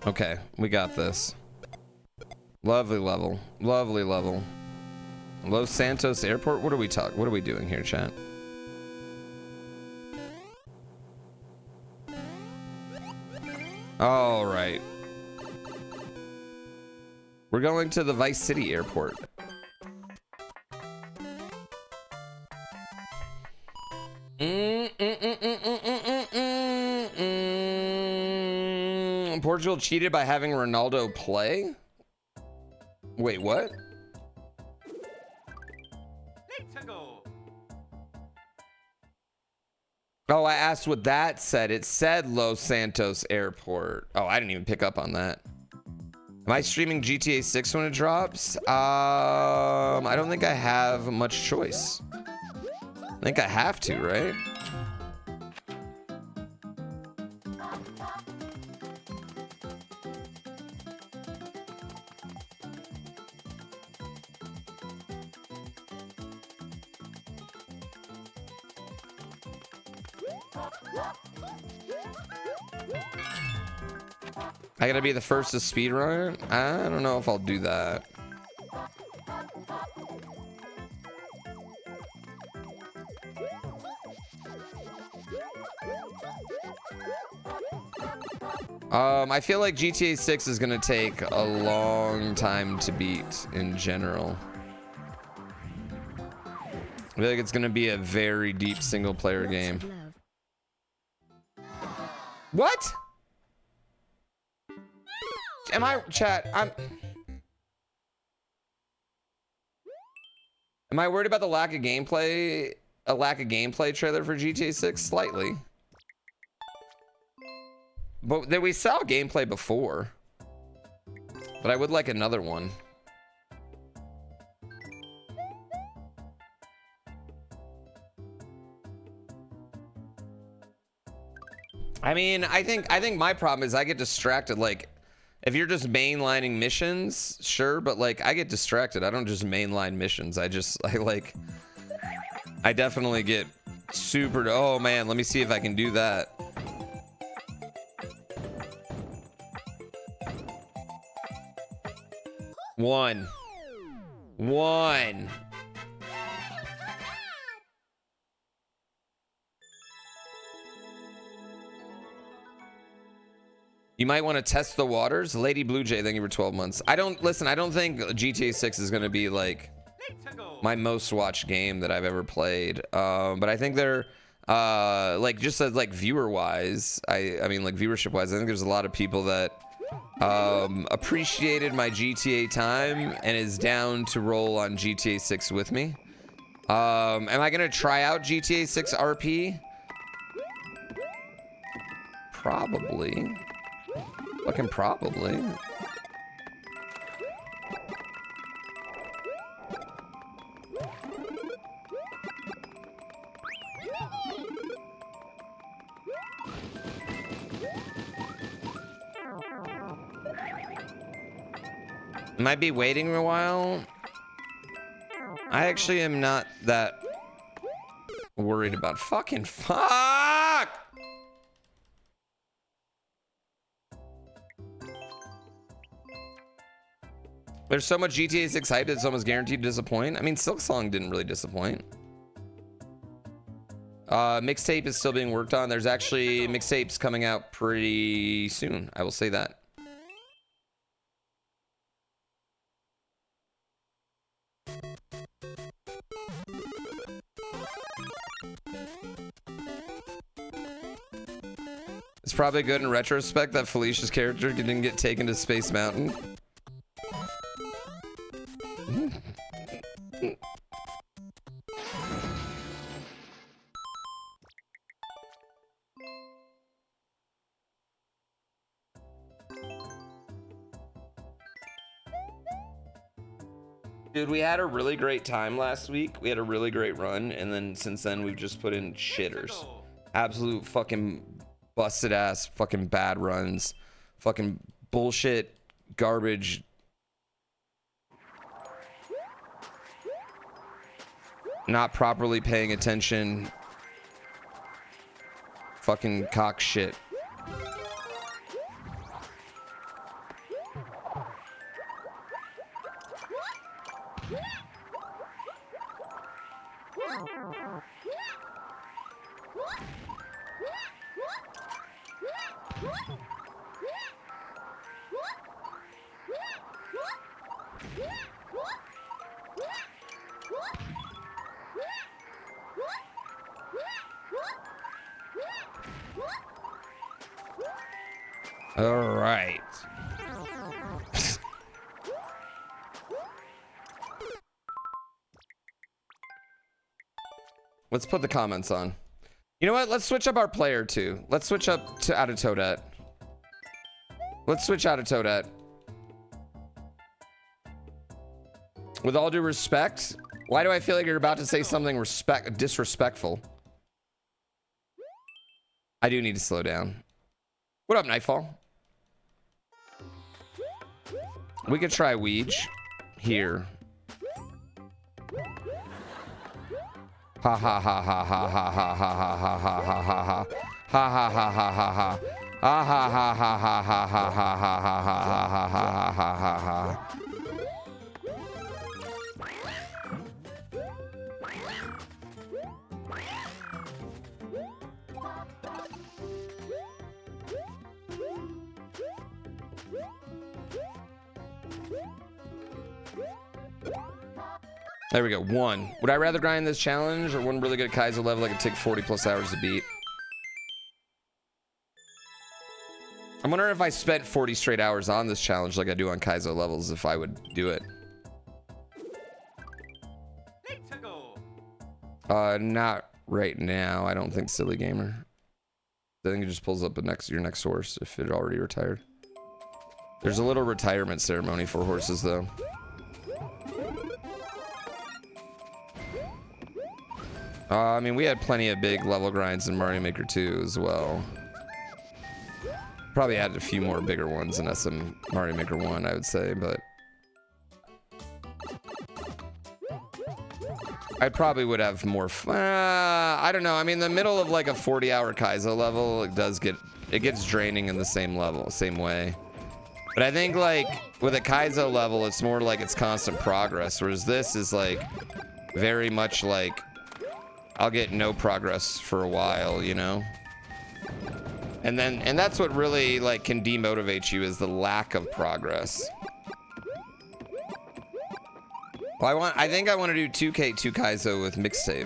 Okay, we got this. Lovely level. Lovely level. Los Santos Airport? What are we doing here, chat? All right. We're going to the Vice City Airport. Portugal cheated by having Ronaldo play? Wait, what? Oh, I asked what that said. It said Los Santos Airport. Oh, I didn't even pick up on that. Am I streaming GTA 6 when it drops? I don't think I have much choice. I think I have to, right? I gotta be the first to speedrun? I don't know if I'll do that. I feel like GTA 6 is gonna take a long time to beat in general. I feel like it's gonna be a very deep single player game. What? Am I Am I worried about the lack of gameplay? A lack of gameplay trailer for GTA 6? Slightly. But we saw gameplay before. But I would like another one. I mean, I think my problem is I get distracted. Like, if you're just mainlining missions, sure, but like I get distracted. I don't just mainline missions. I definitely get super. Oh man, let me see if I can do that. One. You might want to test the waters. Lady Blue Jay, thank you for 12 months. I don't think GTA 6 is going to be like my most watched game that I've ever played. But I think they're like just as like viewer wise, I mean like viewership wise, I think there's a lot of people that appreciated my GTA time and is down to roll on GTA 6 with me. Am I going to try out GTA 6 RP? Probably. Fucking probably. Might be waiting a while. I actually am not that worried about fucking fuck. There's so much GTA 6 hype that it's almost guaranteed to disappoint. I mean, Silksong didn't really disappoint. Mixtape is still being worked on. There's actually mixtapes coming out pretty soon. I will say that. It's probably good in retrospect that Felicia's character didn't get taken to Space Mountain. Dude, we had a really great time last week. We had a really great run, and then since then we've just put in shitters. Absolute fucking busted ass fucking bad runs. Fucking bullshit, garbage. Not properly paying attention. Fucking cock shit. All right. Let's put the comments on. You know what? Let's switch up our player too. Let's switch up to out of Toadette. Let's switch out of Toadette. With all due respect, why do I feel like you're about to say something disrespectful? I do need to slow down. What up, Nightfall? We could try Weege here. Ha ha ha ha ha ha ha ha ha ha ha ha ha ha ha ha ha ha ha ha Ah ha ha ha ha ha ha ha ha ha ha ha ha ha ha ha. There we go. 1. Would I rather grind this challenge or one really good Kaizo level that could take 40 plus hours to beat? I'm wondering if I spent 40 straight hours on this challenge like I do on Kaizo levels, if I would do it. Not right now. I don't think, silly gamer. I think it just pulls up your next horse if it already retired. There's a little retirement ceremony for horses, though. I mean, we had plenty of big level grinds in Mario Maker 2 as well. Probably added a few more bigger ones in SM Mario Maker 1, I would say, but I probably would have more I don't know. I mean, the middle of like a 40-hour Kaizo level, it gets draining in the same way. But I think like with a Kaizo level, it's more like it's constant progress, whereas this is like very much like I'll get no progress for a while, you know? And that's what really like can demotivate you, is the lack of progress. Well, I think I want to do 2K2 Kaizo with mixtape.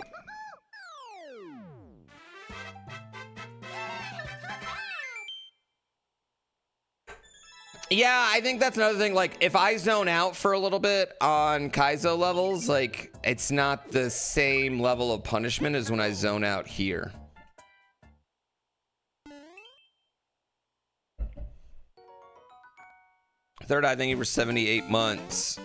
Yeah, I think that's another thing. Like, if I zone out for a little bit on Kaizo levels, like, it's not the same level of punishment as when I zone out here. Third eye, thank you for 78 months.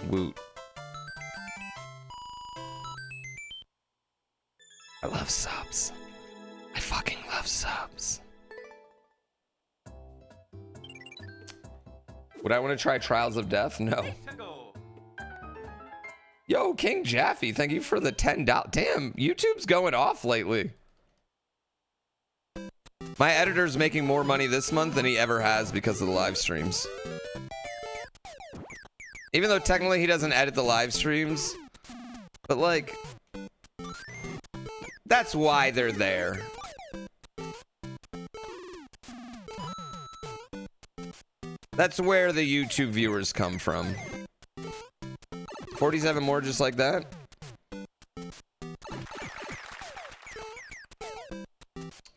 Woot. I love subs. I fucking love subs. Would I want to try Trials of Death? No. Yo, King Jaffe, thank you for the $10. Damn, YouTube's going off lately. My editor's making more money this month than he ever has because of the live streams. Even though technically he doesn't edit the live streams, but like, that's why they're there. That's where the YouTube viewers come from. 47 more just like that.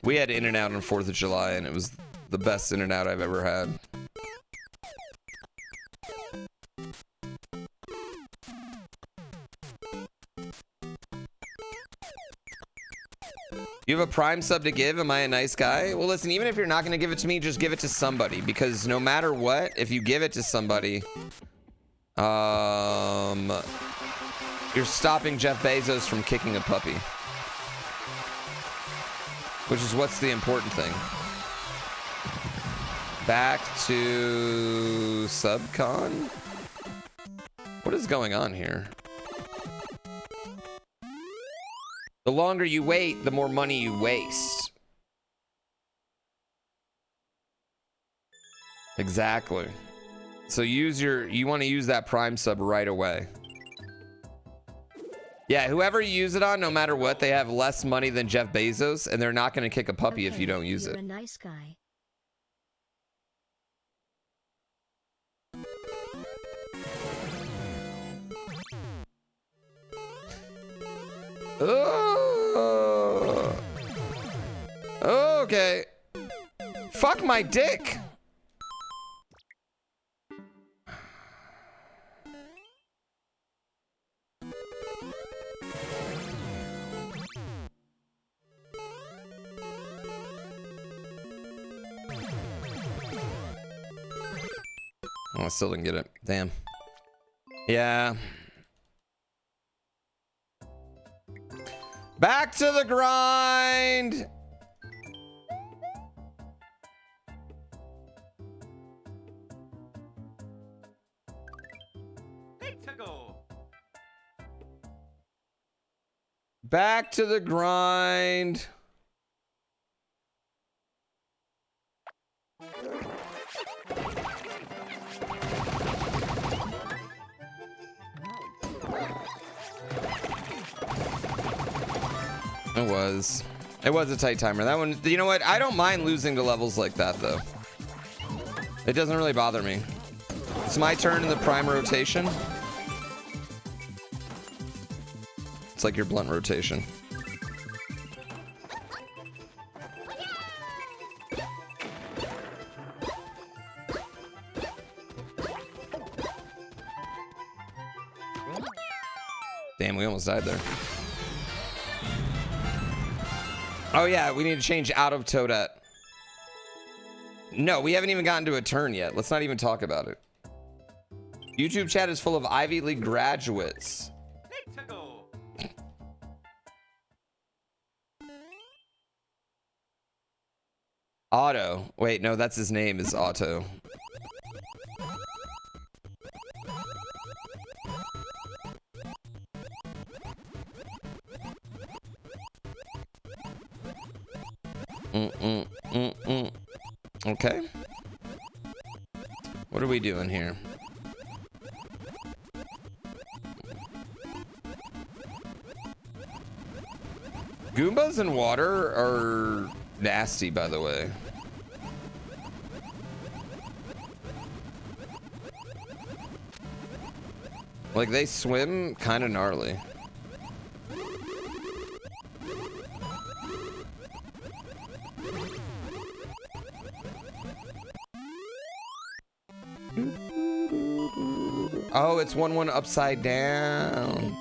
We had In-N-Out on 4th of July and it was the best In-N-Out I've ever had. You have a Prime sub to give? Am I a nice guy? Well, listen, even if you're not going to give it to me, just give it to somebody. Because no matter what, if you give it to somebody, you're stopping Jeff Bezos from kicking a puppy. Which is what's the important thing. Back to Subcon? What is going on here? The longer you wait, the more money you waste. Exactly. So you want to use that Prime sub right away. Yeah, whoever you use it on, no matter what, they have less money than Jeff Bezos, and they're not going to kick a puppy if you don't use it. You're a nice guy. Oh. Okay. Fuck my dick. Oh, I still didn't get it. Damn. Yeah. Back to the grind. Back to the grind. It was a tight timer. That one, you know what? I don't mind losing to levels like that though. It doesn't really bother me. It's my turn in the prime rotation. It's like your blunt rotation. Damn, we almost died there. Oh yeah, we need to change out of Toadette. No, we haven't even gotten to a turn yet. Let's not even talk about it. YouTube chat is full of Ivy League graduates. Otto. Wait, no, that's his name is Otto. Okay. What are we doing here? Goombas in water are nasty, by the way. Like, they swim kind of gnarly. Oh, it's 1-1 upside down.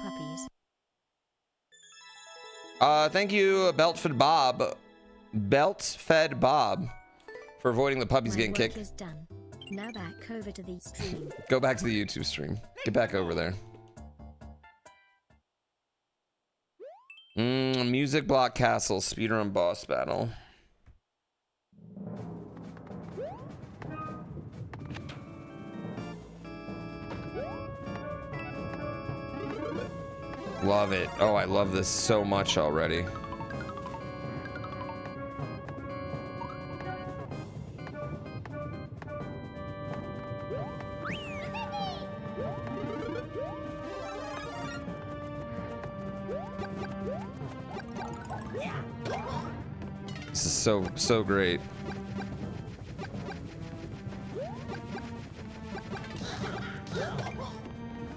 Thank you, Belt-Fed Bob, for avoiding the puppies getting kicked. Is done. Now back over to the stream. Go back to the YouTube stream. Get back over there. Music Block Castle speedrun boss battle. Love it. Oh, I love this so much already. This is so great.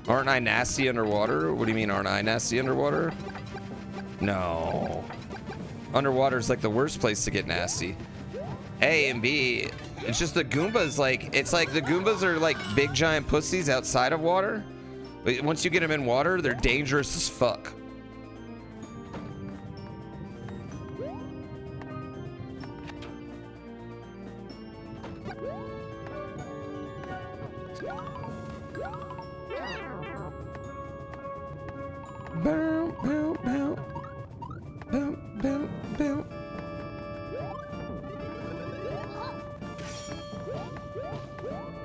Aren't I nasty underwater? What do you mean, aren't I nasty underwater? No. Underwater is like the worst place to get nasty. A and B, it's just the Goombas, like, it's like the Goombas are like big giant pussies outside of water. But once you get them in water, they're dangerous as fuck.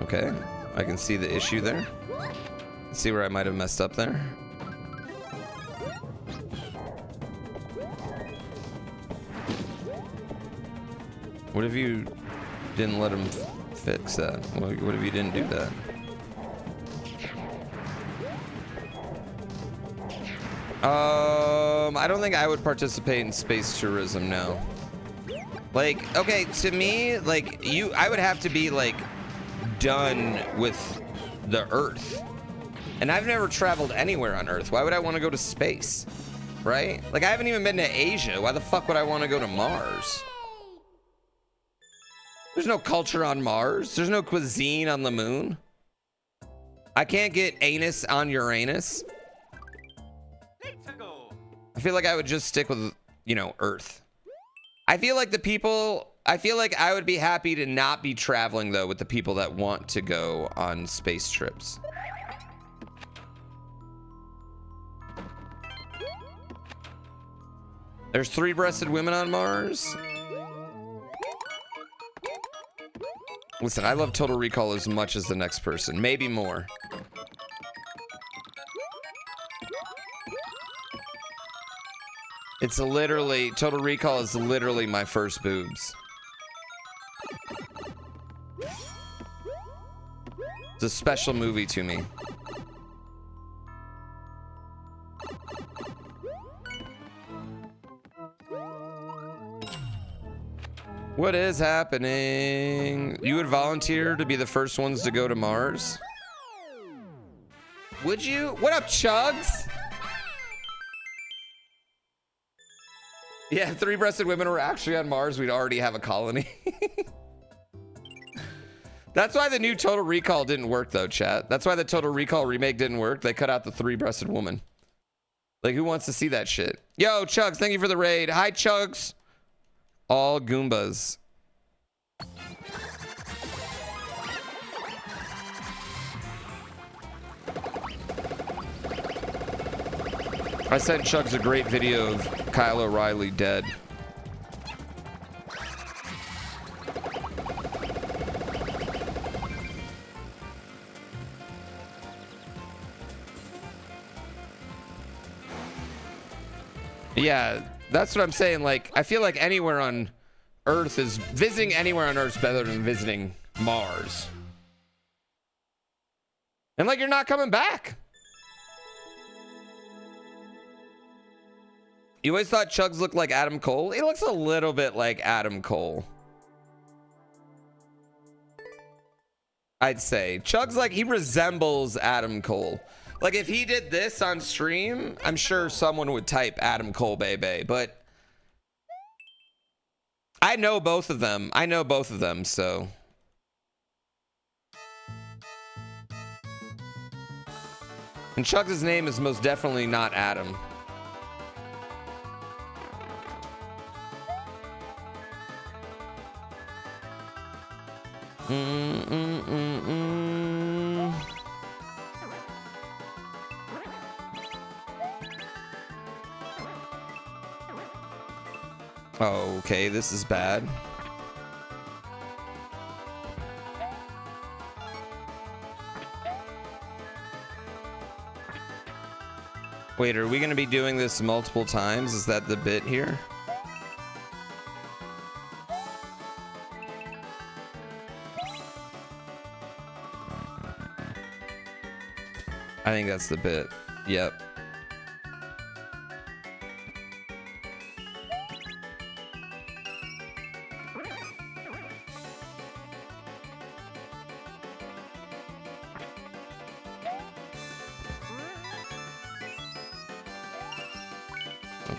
Okay, I can see the issue there. See where I might have messed up there. What if you didn't let him fix that? What if you didn't do that? I don't think I would participate in space tourism, no. Like, okay, to me, like, I would have to be, like, done with the Earth. And I've never traveled anywhere on Earth. Why would I want to go to space? Right? Like, I haven't even been to Asia. Why the fuck would I want to go to Mars? There's no culture on Mars. There's no cuisine on the moon. I can't get anus on Uranus. I feel like I would just stick with, you know, Earth. I feel like I would be happy to not be traveling, though, with the people that want to go on space trips. There's 3-breasted women on Mars. Listen, I love Total Recall as much as the next person. Maybe more. It's literally, Total Recall is literally my first boobs. It's a special movie to me. What is happening? You would volunteer to be the first ones to go to Mars? Would you? What up, Chugs? Yeah, if three-breasted women were actually on Mars, we'd already have a colony. That's why the new Total Recall didn't work, though, chat. That's why the Total Recall remake didn't work. They cut out the three-breasted woman. Like, who wants to see that shit? Yo, Chugs, thank you for the raid. Hi, Chugs. All Goombas. I sent Chugs a great video of Kyle O'Reilly dead. Yeah, that's what I'm saying. Like, I feel like anywhere on Earth is visiting anywhere on Earth is better than visiting Mars. And like, you're not coming back. You always thought Chugs looked like Adam Cole? He looks a little bit like Adam Cole. I'd say. Chugs, like, he resembles Adam Cole. Like, if he did this on stream, I'm sure someone would type Adam Cole Bebe, but I know both of them. I know both of them, so. And Chugs' name is most definitely not Adam. Oh, okay, this is bad. Wait, are we going to be doing this multiple times? Is that the bit here? I think that's the bit. Yep.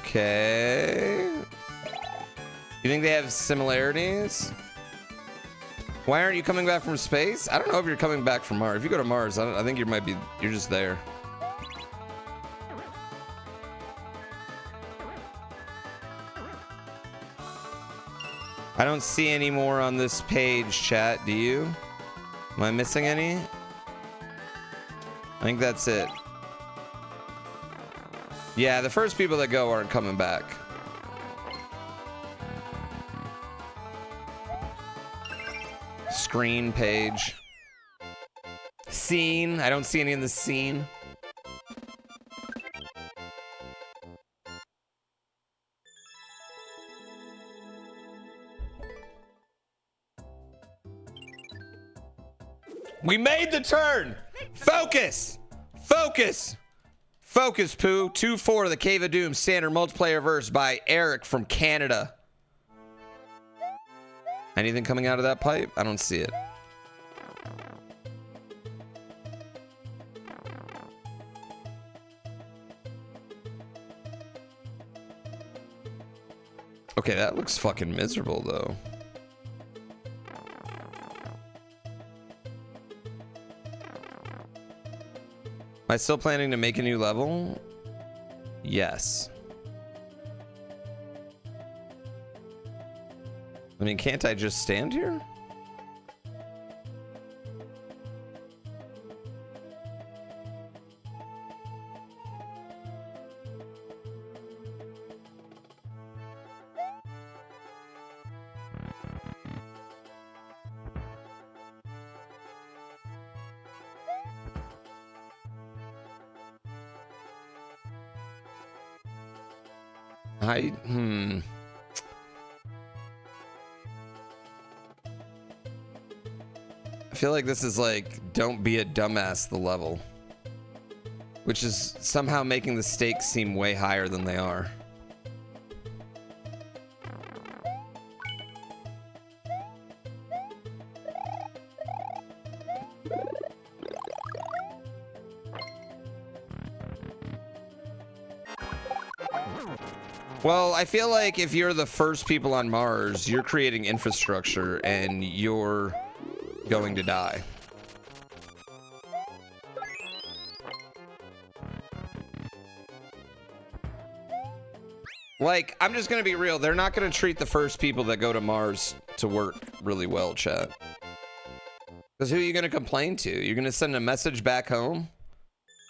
Okay. You think they have similarities? Why aren't you coming back from space? I don't know if you're coming back from Mars. If you go to Mars, I think you're just there. I don't see any more on this page, chat. Do you? Am I missing any? I think that's it. Yeah, the first people that go aren't coming back. Screen page. Scene. I don't see any in the scene. We made the turn. Focus. Focus. Focus, Pooh. 2-4, the Cave of Doom standard multiplayer verse by Eric from Canada. Anything coming out of that pipe? I don't see it. Okay, that looks fucking miserable, though. Am I still planning to make a new level? Yes. I mean, can't I just stand here? I feel like this is like don't be a dumbass the level, which is somehow making the stakes seem way higher than they are. Well, I feel like if you're the first people on Mars, you're creating infrastructure and you're going to die. Like, I'm just gonna be real. They're not gonna treat the first people that go to Mars to work really well, chat. Because who are you gonna complain to? You're gonna send a message back home?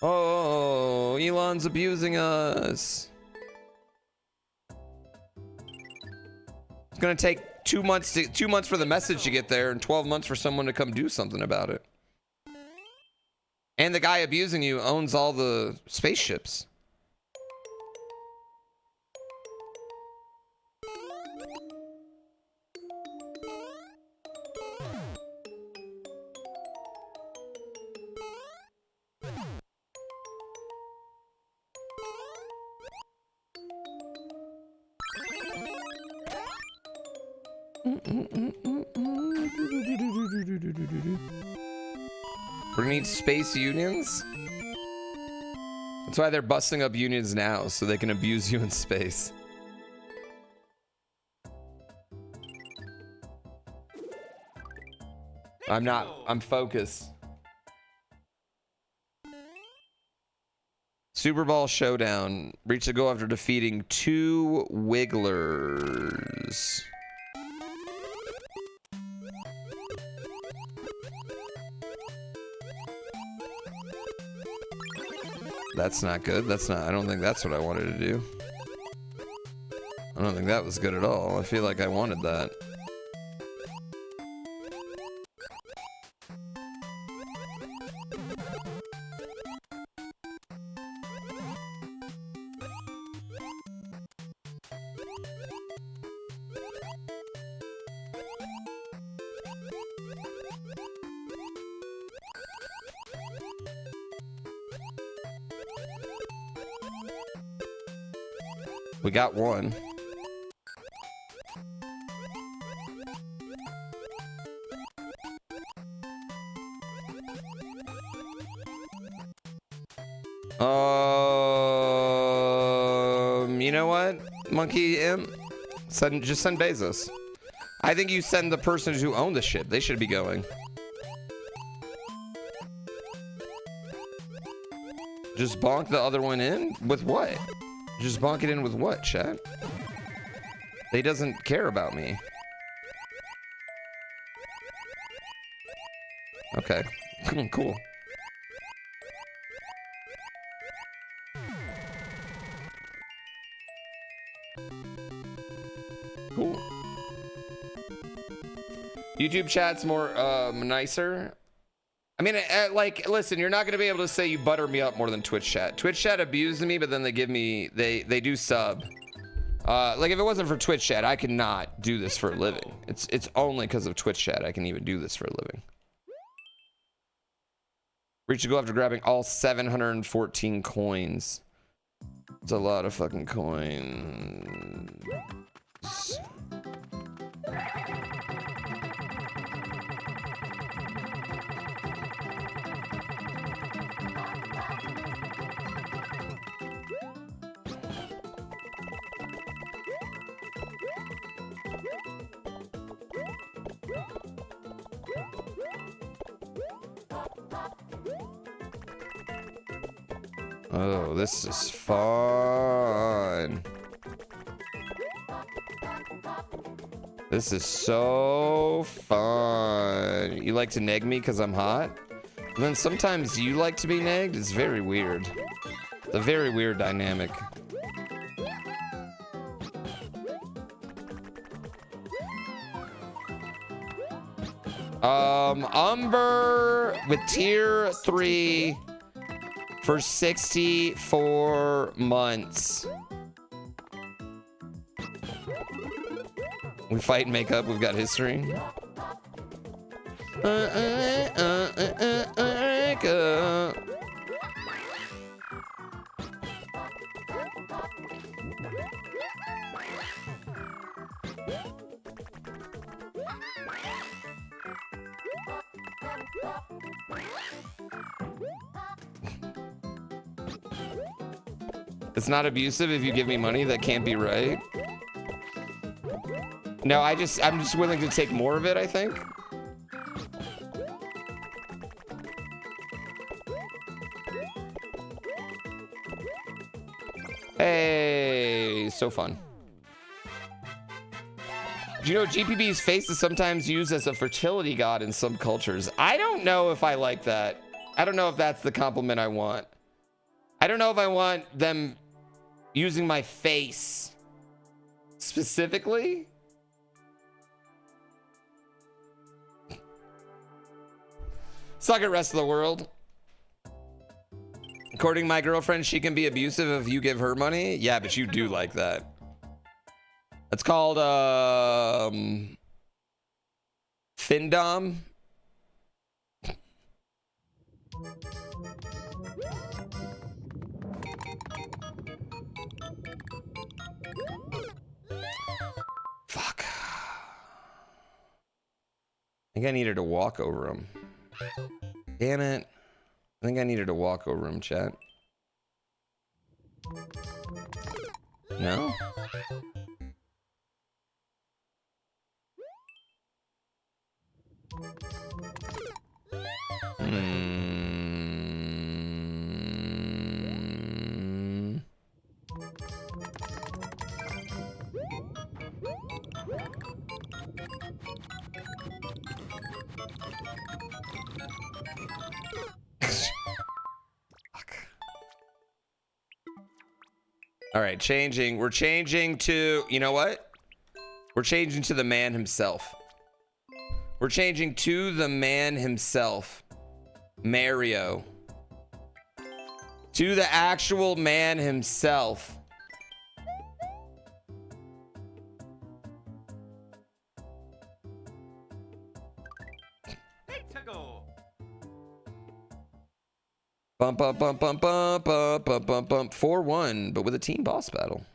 Oh, Elon's abusing us. It's gonna take 2 months for the message to get there and 12 months for someone to come do something about it. And the guy abusing you owns all the spaceships. We're gonna need space unions. That's why they're busting up unions now, so they can abuse you in space. I'm focused. Super Bowl Showdown. Reach the goal after defeating 2 Wigglers. That's not good. I don't think that's what I wanted to do. I don't think that was good at all. I feel like I wanted that. We got one. You know what, Monkey Imp? Just send Bezos. I think you send the persons who own the ship. They should be going. Just bonk the other one in? With what? Just bonk it in with what, chat? He doesn't care about me. Okay. Cool. Cool. YouTube chat's more nicer. I mean, like, listen, you're not gonna be able to say you butter me up more than Twitch chat. Twitch chat abuses me, but then they give me, they do sub. Like, if it wasn't for Twitch chat, I could not do this for a living. It's only because of Twitch chat I can even do this for a living. Reach the goal after grabbing all 714 coins. It's a lot of fucking coins. Oh, this is fun. This is so fun. You like to neg me because I'm hot? And then sometimes you like to be negged? It's very weird. It's a very weird dynamic. Umber with tier 3 for 64 months. We fight and make up. We've got history. It's not abusive if you give me money. That can't be right. No, I'm just willing to take more of it, I think. Hey, so fun. Do you know GPB's face is sometimes used as a fertility god in some cultures? I don't know if I like that. I don't know if that's the compliment I want. I don't know if I want them using my face specifically. Suck it, rest of the world. According to my girlfriend, she can be abusive if you give her money. Yeah, but you do like that. It's called Findom. Fuck. I think I needed to walk over him. Damn it. I think I needed to walk over him, chat. No? All right, changing. We're changing to, you know what? We're changing to the man himself. We're changing to the man himself. Mario. To the actual man himself. Bump, bump, bump, bump, bump, bump, bump, bump, bump. 4-1, but with a team boss battle.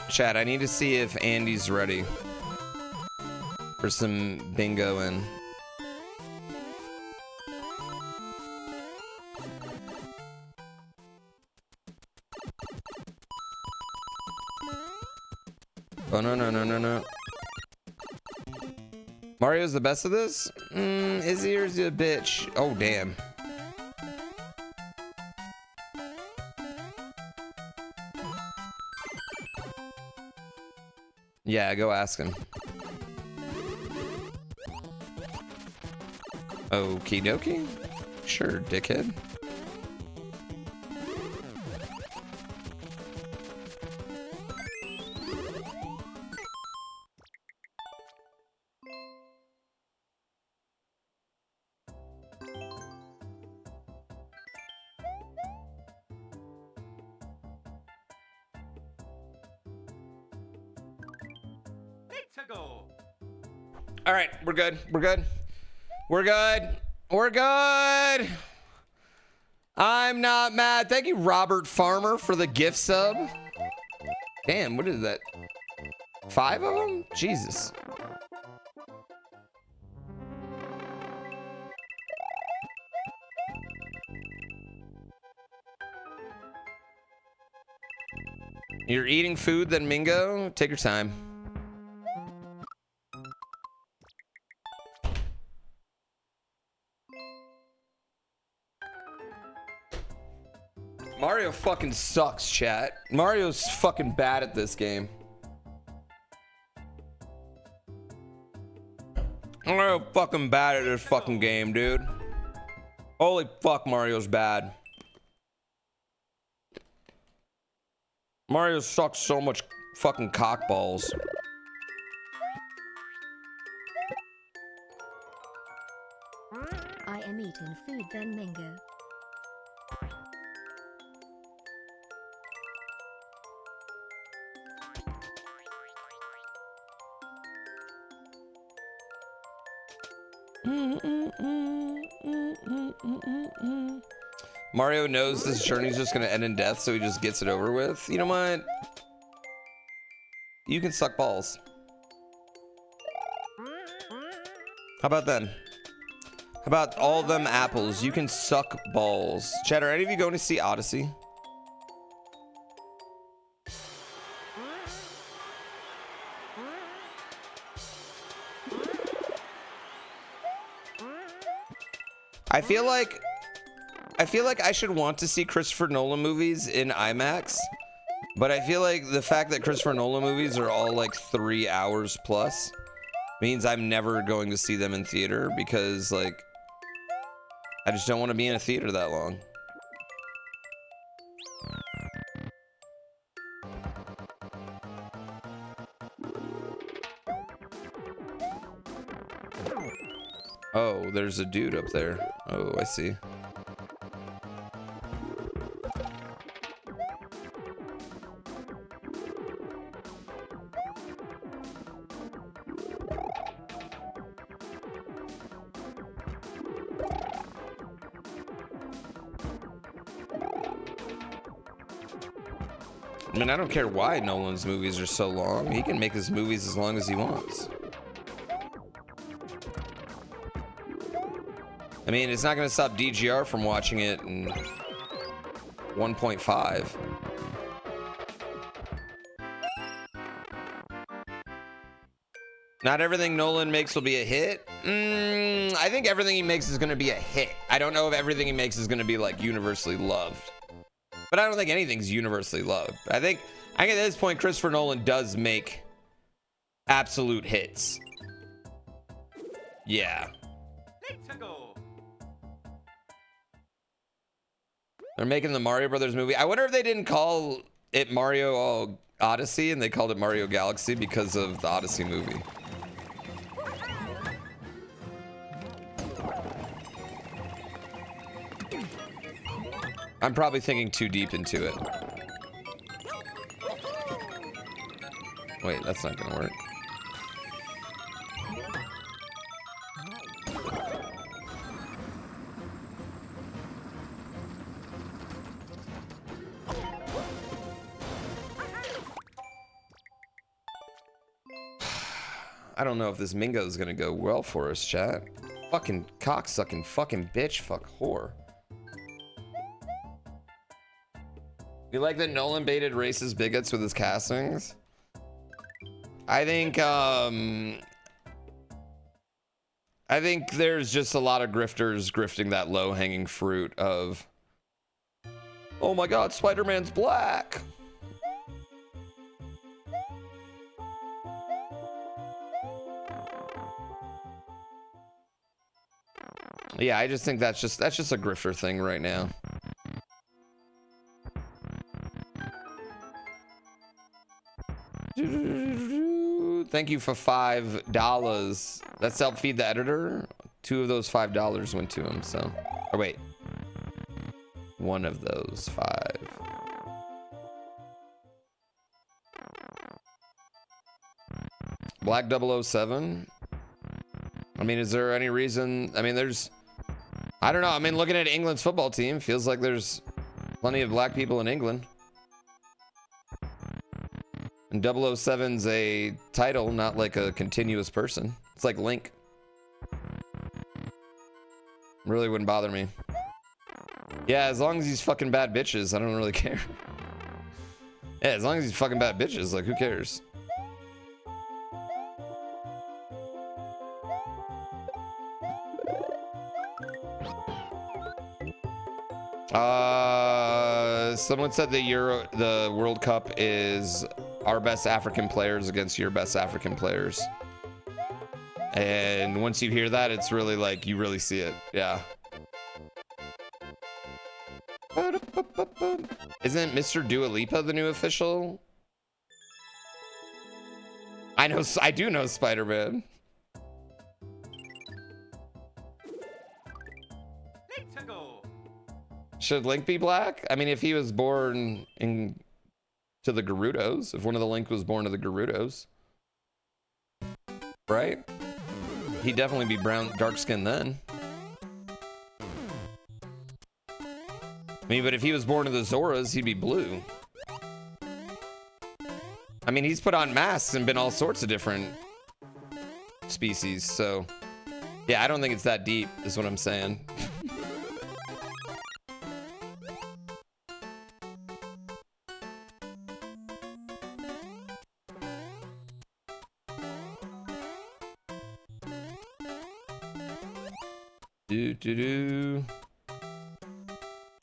Chat, I need to see if Andy's ready for some bingoing. Oh, no, no, no, no, no. Mario's the best of this? Is he or is he a bitch? Oh, damn. Yeah, go ask him. Okie dokie. Sure, dickhead. All right, we're good. We're good. We're good. We're good. I'm not mad. Thank you, Robert Farmer, for the gift sub. Damn, what is that? 5 of them? Jesus. You're eating food, then Mingo? Take your time. Mario fucking sucks, chat. Mario's fucking bad at this game. Mario fucking bad at this fucking game, dude. Holy fuck, Mario's bad. Mario sucks so much fucking cockballs. in food than Mingo. Mario knows this journey's just gonna end in death, so he just gets it over with. You know what? You can suck balls. How about then? How about all them apples? You can suck balls. Chat, are any of you going to see Odyssey? I feel like I should want to see Christopher Nolan movies in IMAX, but I feel like the fact that Christopher Nolan movies are all like 3 hours plus means I'm never going to see them in theater, because like I just don't want to be in a theater that long. Oh, there's a dude up there. Oh, I see. I mean, I don't care why Nolan's movies are so long. He can make his movies as long as he wants. I mean, it's not going to stop DGR from watching it in 1.5. Not everything Nolan makes will be a hit. I think everything he makes is going to be a hit. I don't know if everything he makes is going to be like universally loved. But I don't think anything's universally loved. I think at this point, Christopher Nolan does make absolute hits. Yeah. They're making the Mario Brothers movie. I wonder if they didn't call it Mario Odyssey and they called it Mario Galaxy because of the Odyssey movie. I'm probably thinking too deep into it. Wait, that's not gonna work. I don't know if this Mingo is gonna go well for us, chat. Fucking cocksucking fucking bitch, fuck whore. You like that Nolan baited racist bigots with his castings? I think there's just a lot of grifters grifting that low-hanging fruit of, oh my god, Spider-Man's black. Yeah, I just think that's just a grifter thing right now. Thank you for $5. That's help feed the editor. 2 of those $5 went to him, so. Or wait. 1 of those 5. Black 007. I mean, is there any reason? I mean, I don't know. I mean, looking at England's football team, feels like there's plenty of black people in England. And 007's a title, not like a continuous person. It's like Link. Really wouldn't bother me. Yeah, as long as he's fucking bad bitches, I don't really care. Yeah, as long as he's fucking bad bitches, like, who cares? Someone said the World Cup is our best African players against your best African players. And once you hear that, it's really like, you really see it. Yeah. Isn't Mr. Dua Lipa the new official? I do know Spider-Man. Should Link be black? I mean, if he was born in to the Gerudos, if one of the Link was born to the Gerudos, right? He'd definitely be brown, dark skinned then. I mean, but if he was born to the Zoras, he'd be blue. I mean, he's put on masks and been all sorts of different species, so yeah, I don't think it's that deep, is what I'm saying.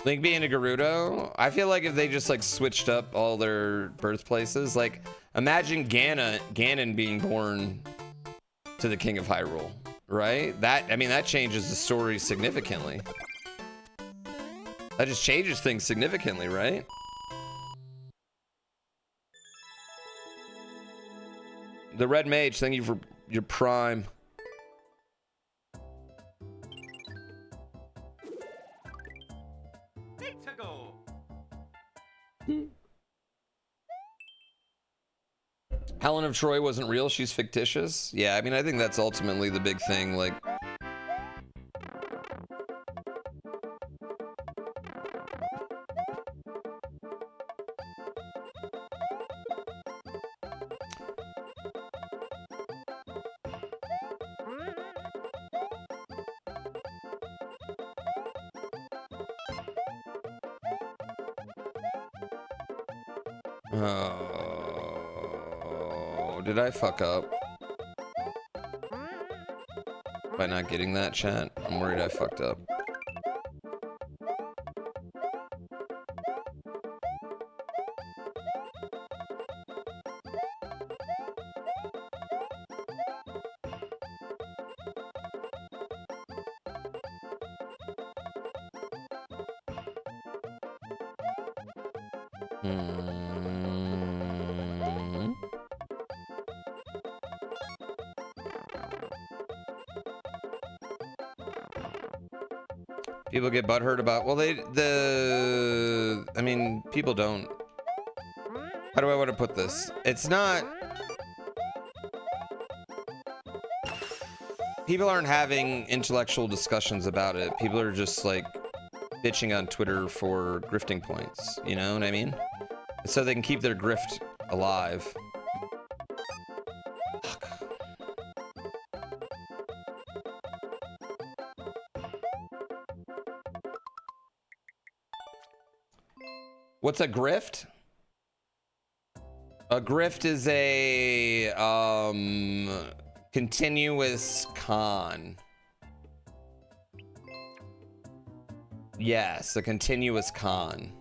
Link being a Gerudo, I feel like if they just like switched up all their birthplaces, like imagine Ganon being born to the King of Hyrule, right? I mean, that changes the story significantly. That just changes things significantly, right? The Red Mage, thank you for your Prime. Helen of Troy wasn't real, she's fictitious. Yeah, I mean, I think that's ultimately the big thing, like did I fuck up by not getting that, chat? I'm worried I fucked up. People get butthurt about, well, I mean, people don't. How do I want to put this? It's not, people aren't having intellectual discussions about it. People are just like bitching on Twitter for grifting points, you know what I mean? So they can keep their grift alive. What's a grift? A grift is a continuous con. Yes, a continuous con.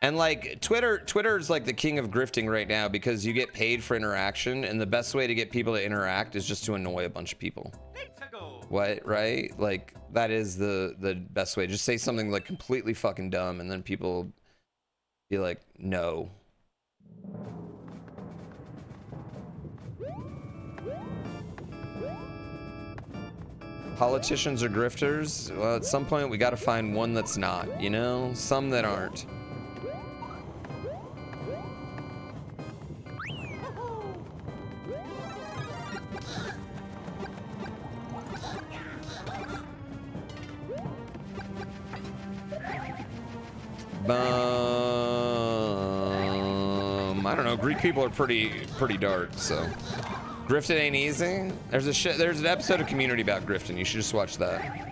And like Twitter's like the king of grifting right now because you get paid for interaction, and the best way to get people to interact is just to annoy a bunch of people. What, right? Like that is the best way. Just say something like completely fucking dumb, and then people be like, no. Politicians are grifters? Well, at some point we gotta find one that's not, you know? Some that aren't. I don't know. Greek people are pretty dark, so grifting ain't easy. There's an episode of Community about grifting. You should just watch that.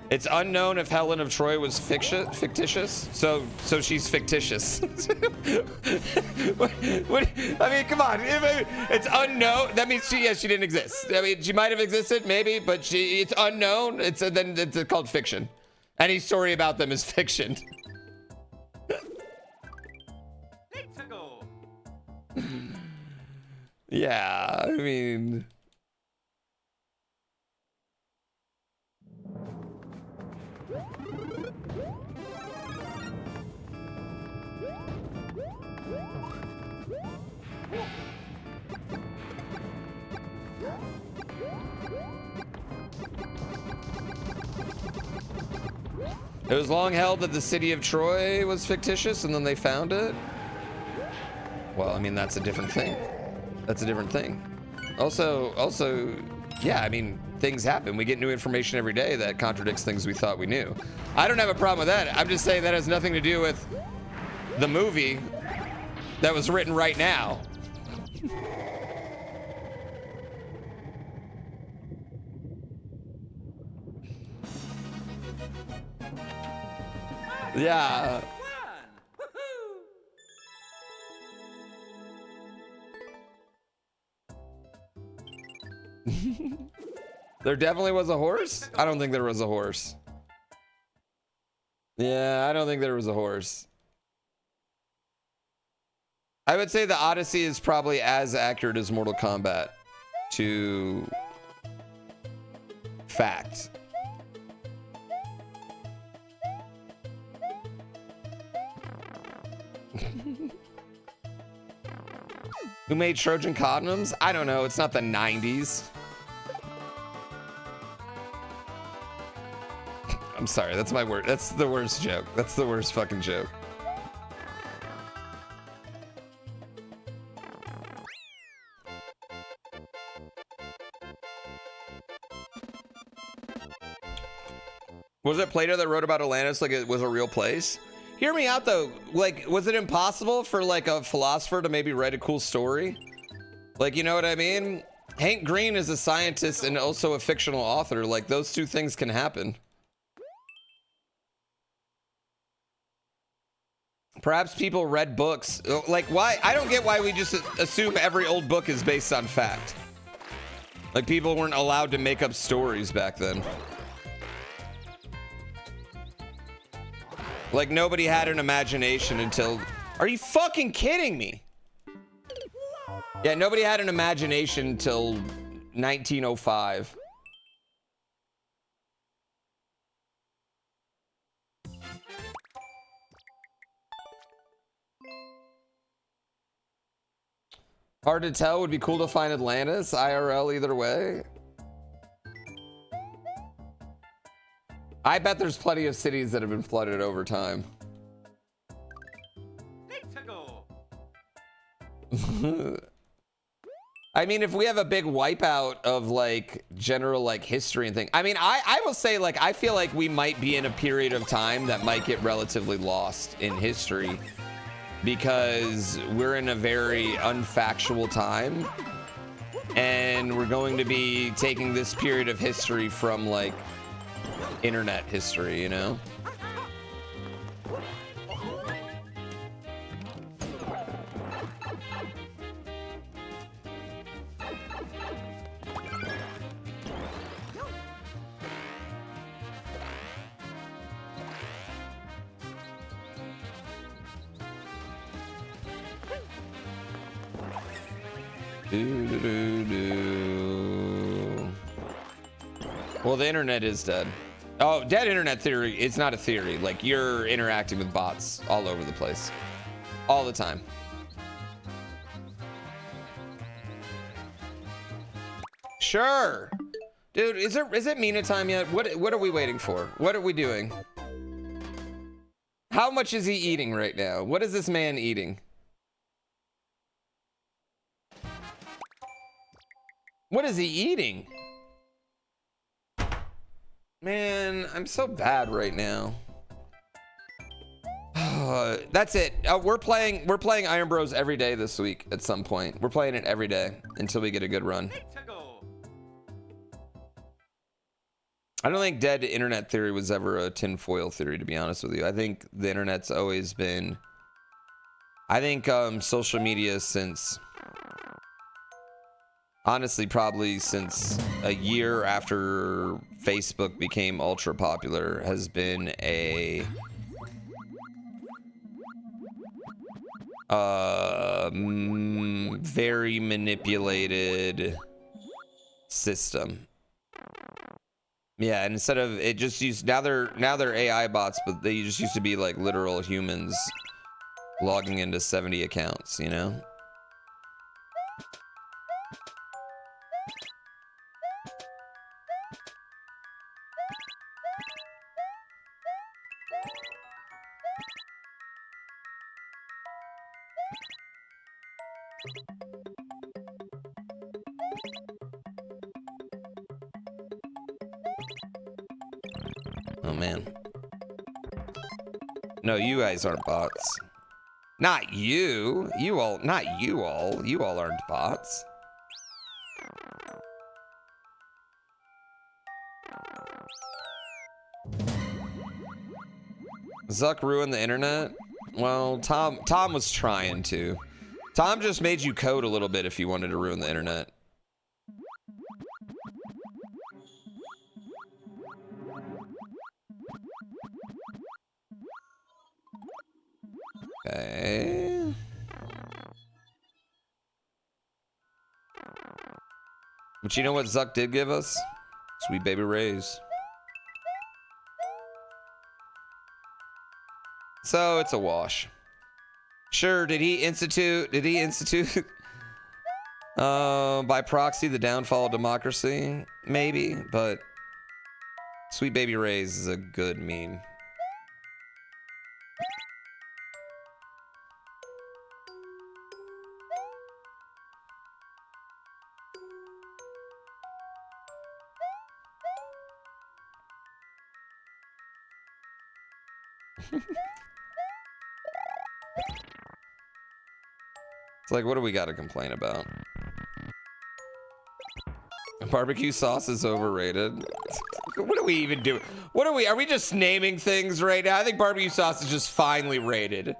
It's unknown if Helen of Troy was fictitious, so she's fictitious. what, I mean, come on. It's unknown. That means she didn't exist. I mean, she might have existed, maybe, but it's unknown. Then it's called fiction. Any story about them is fiction. Yeah, I mean. It was long held that the city of Troy was fictitious, and then they found it. Well, I mean, that's a different thing. That's a different thing. Also, yeah, I mean, things happen. We get new information every day that contradicts things we thought we knew. I don't have a problem with that. I'm just saying that has nothing to do with the movie that was written right now. Yeah. There definitely was a horse? I don't think there was a horse. Yeah, I don't think there was a horse. I would say the Odyssey is probably as accurate as Mortal Kombat to fact. Who made Trojan condoms? I don't know. It's not the 90s. I'm sorry. That's my word. That's the worst joke. That's the worst fucking joke. Was it Plato that wrote about Atlantis like it was a real place? Hear me out though. Like, was it impossible for like a philosopher to maybe write a cool story? Like, you know what I mean? Hank Green is a scientist and also a fictional author. Like, those two things can happen. Perhaps people read books. Like, why? I don't get why we just assume every old book is based on fact. Like, people weren't allowed to make up stories back then. Like, nobody had an imagination until... Are you fucking kidding me? Yeah, nobody had an imagination until 1905. Hard to tell. Would be cool to find Atlantis. IRL either way. I bet there's plenty of cities that have been flooded over time. I mean, if we have a big wipeout of like general like history and thing, I mean, I will say like, I feel like we might be in a period of time that might get relatively lost in history because we're in a very unfactual time and we're going to be taking this period of history from like internet history, you know? Well, the internet is dead. Oh, dead internet theory. It's not a theory. Like, you're interacting with bots all over the place. All the time. Sure. Dude, is it Mina time yet? What are we waiting for? What are we doing? How much is he eating right now? What is this man eating? What is he eating? Man, I'm so bad right now. That's it. We're playing IronBROS every day this week at some point. We're playing it every day until we get a good run. I don't think dead internet theory was ever a tinfoil theory, to be honest with you. I think the internet's always been... I think social media since... Honestly, probably since a year after Facebook became ultra popular, has been a very manipulated system. Yeah, and instead of it just used now they're AI bots, but they just used to be like literal humans logging into 70 accounts, you know? Oh man. No, you guys aren't bots. Not you. You all, not you all. You all aren't bots. Zuck ruined the internet? Well, Tom was trying to. Tom just made you code a little bit if you wanted to ruin the internet. Okay. But you know what Zuck did give us? Sweet baby rays. So it's a wash. Sure, did he institute by proxy the downfall of democracy? Maybe, but Sweet Baby Rays is a good meme. It's like, what do we got to complain about? Barbecue sauce is overrated. What do we even do? What are we just naming things right now? I think barbecue sauce is just finely rated.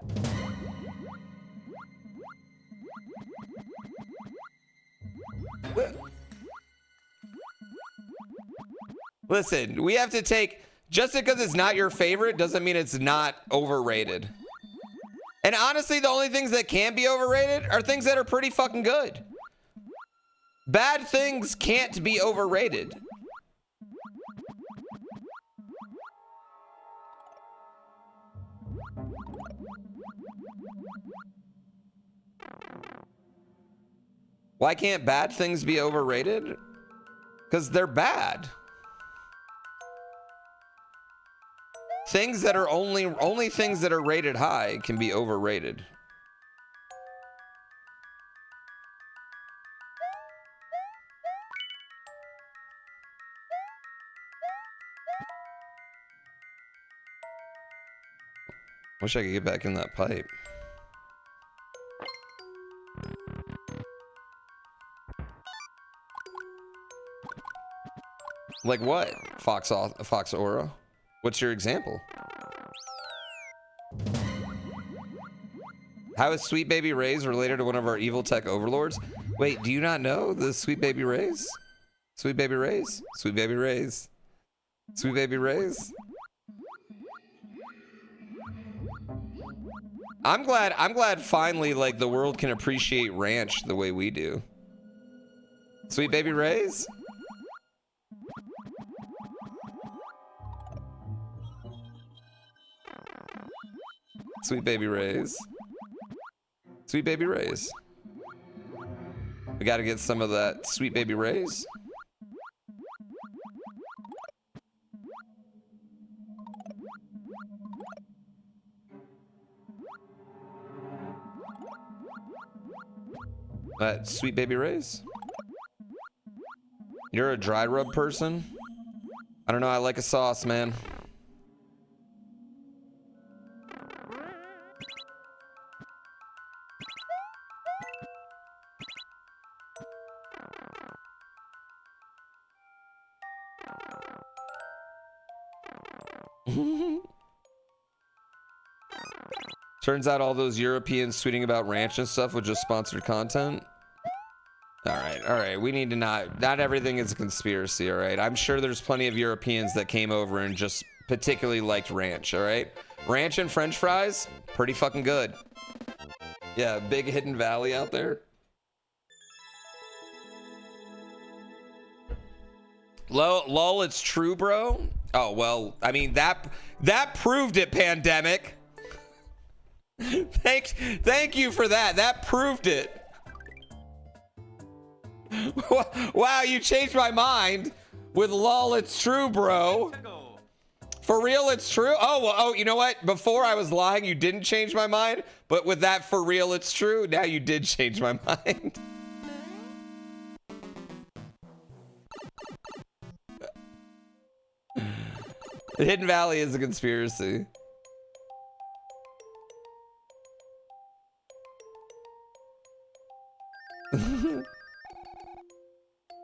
Listen, we have to take, just because it's not your favorite doesn't mean it's not overrated. And honestly, the only things that can be overrated are things that are pretty fucking good. Bad things can't be overrated. Why can't bad things be overrated? Because they're bad. Things that are only things that are rated high can be overrated. Wish I could get back in that pipe. Like what? Fox Aura? What's your example? How is Sweet Baby Rays related to one of our evil tech overlords? Wait, do you not know the Sweet Baby Rays? Sweet Baby Rays? Sweet Baby Rays? Sweet Baby Rays? I'm glad finally like the world can appreciate ranch the way we do. Sweet Baby Rays? Sweet Baby Rays. Sweet Baby Rays. We gotta get some of that Sweet Baby Rays. Sweet Baby Rays. You're a dry rub person? I don't know, I like a sauce, man. Turns out all those Europeans tweeting about ranch and stuff was just sponsored content. All right. We need to not everything is a conspiracy, all right? I'm sure there's plenty of Europeans that came over and just particularly liked ranch, all right? Ranch and French fries, pretty fucking good. Yeah, big hidden valley out there. Lol, it's true, bro. Oh, well, I mean, that proved it, pandemic. Thank you for that. That proved it. Wow, you changed my mind with lol, it's true, bro. For real, it's true. Oh, well, oh, you know what? Before I was lying, you didn't change my mind. But with that for real, it's true. Now you did change my mind. The Hidden Valley is a conspiracy.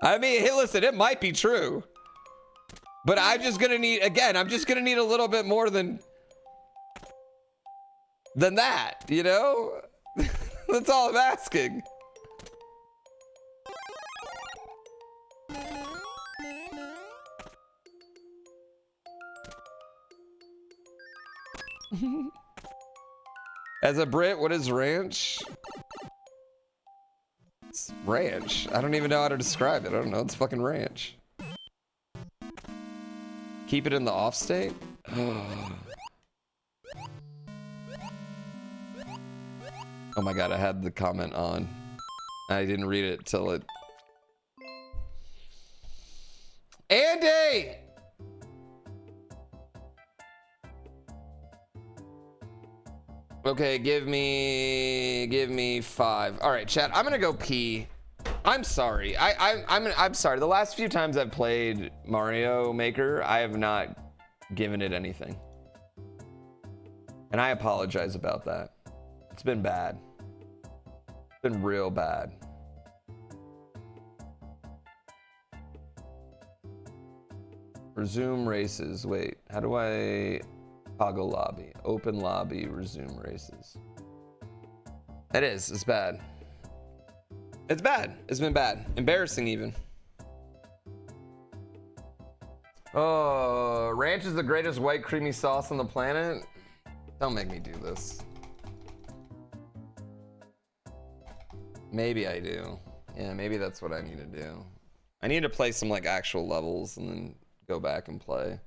I mean, hey, listen, it might be true. But I'm just gonna need, again, I'm just gonna need a little bit more than that, you know? That's all I'm asking. As a Brit, what is ranch? It's ranch. I don't even know how to describe it. I don't know. It's fucking ranch. Keep it in the off state? Oh my god, I had the comment on. I didn't read it till it... Andy! Okay, give me 5. All right, chat. I'm gonna go pee. I'm sorry. I'm sorry. The last few times I've played Mario Maker, I have not given it anything, and I apologize about that. It's been bad. It's been real bad. Resume races. Wait, how do I toggle lobby? Open lobby, resume races. It is. It's bad. It's bad. It's been bad. Embarrassing even. Oh, ranch is the greatest white creamy sauce on the planet. Don't make me do this. Maybe I do. Yeah, maybe that's what I need to do. I need to play some like actual levels and then go back and play.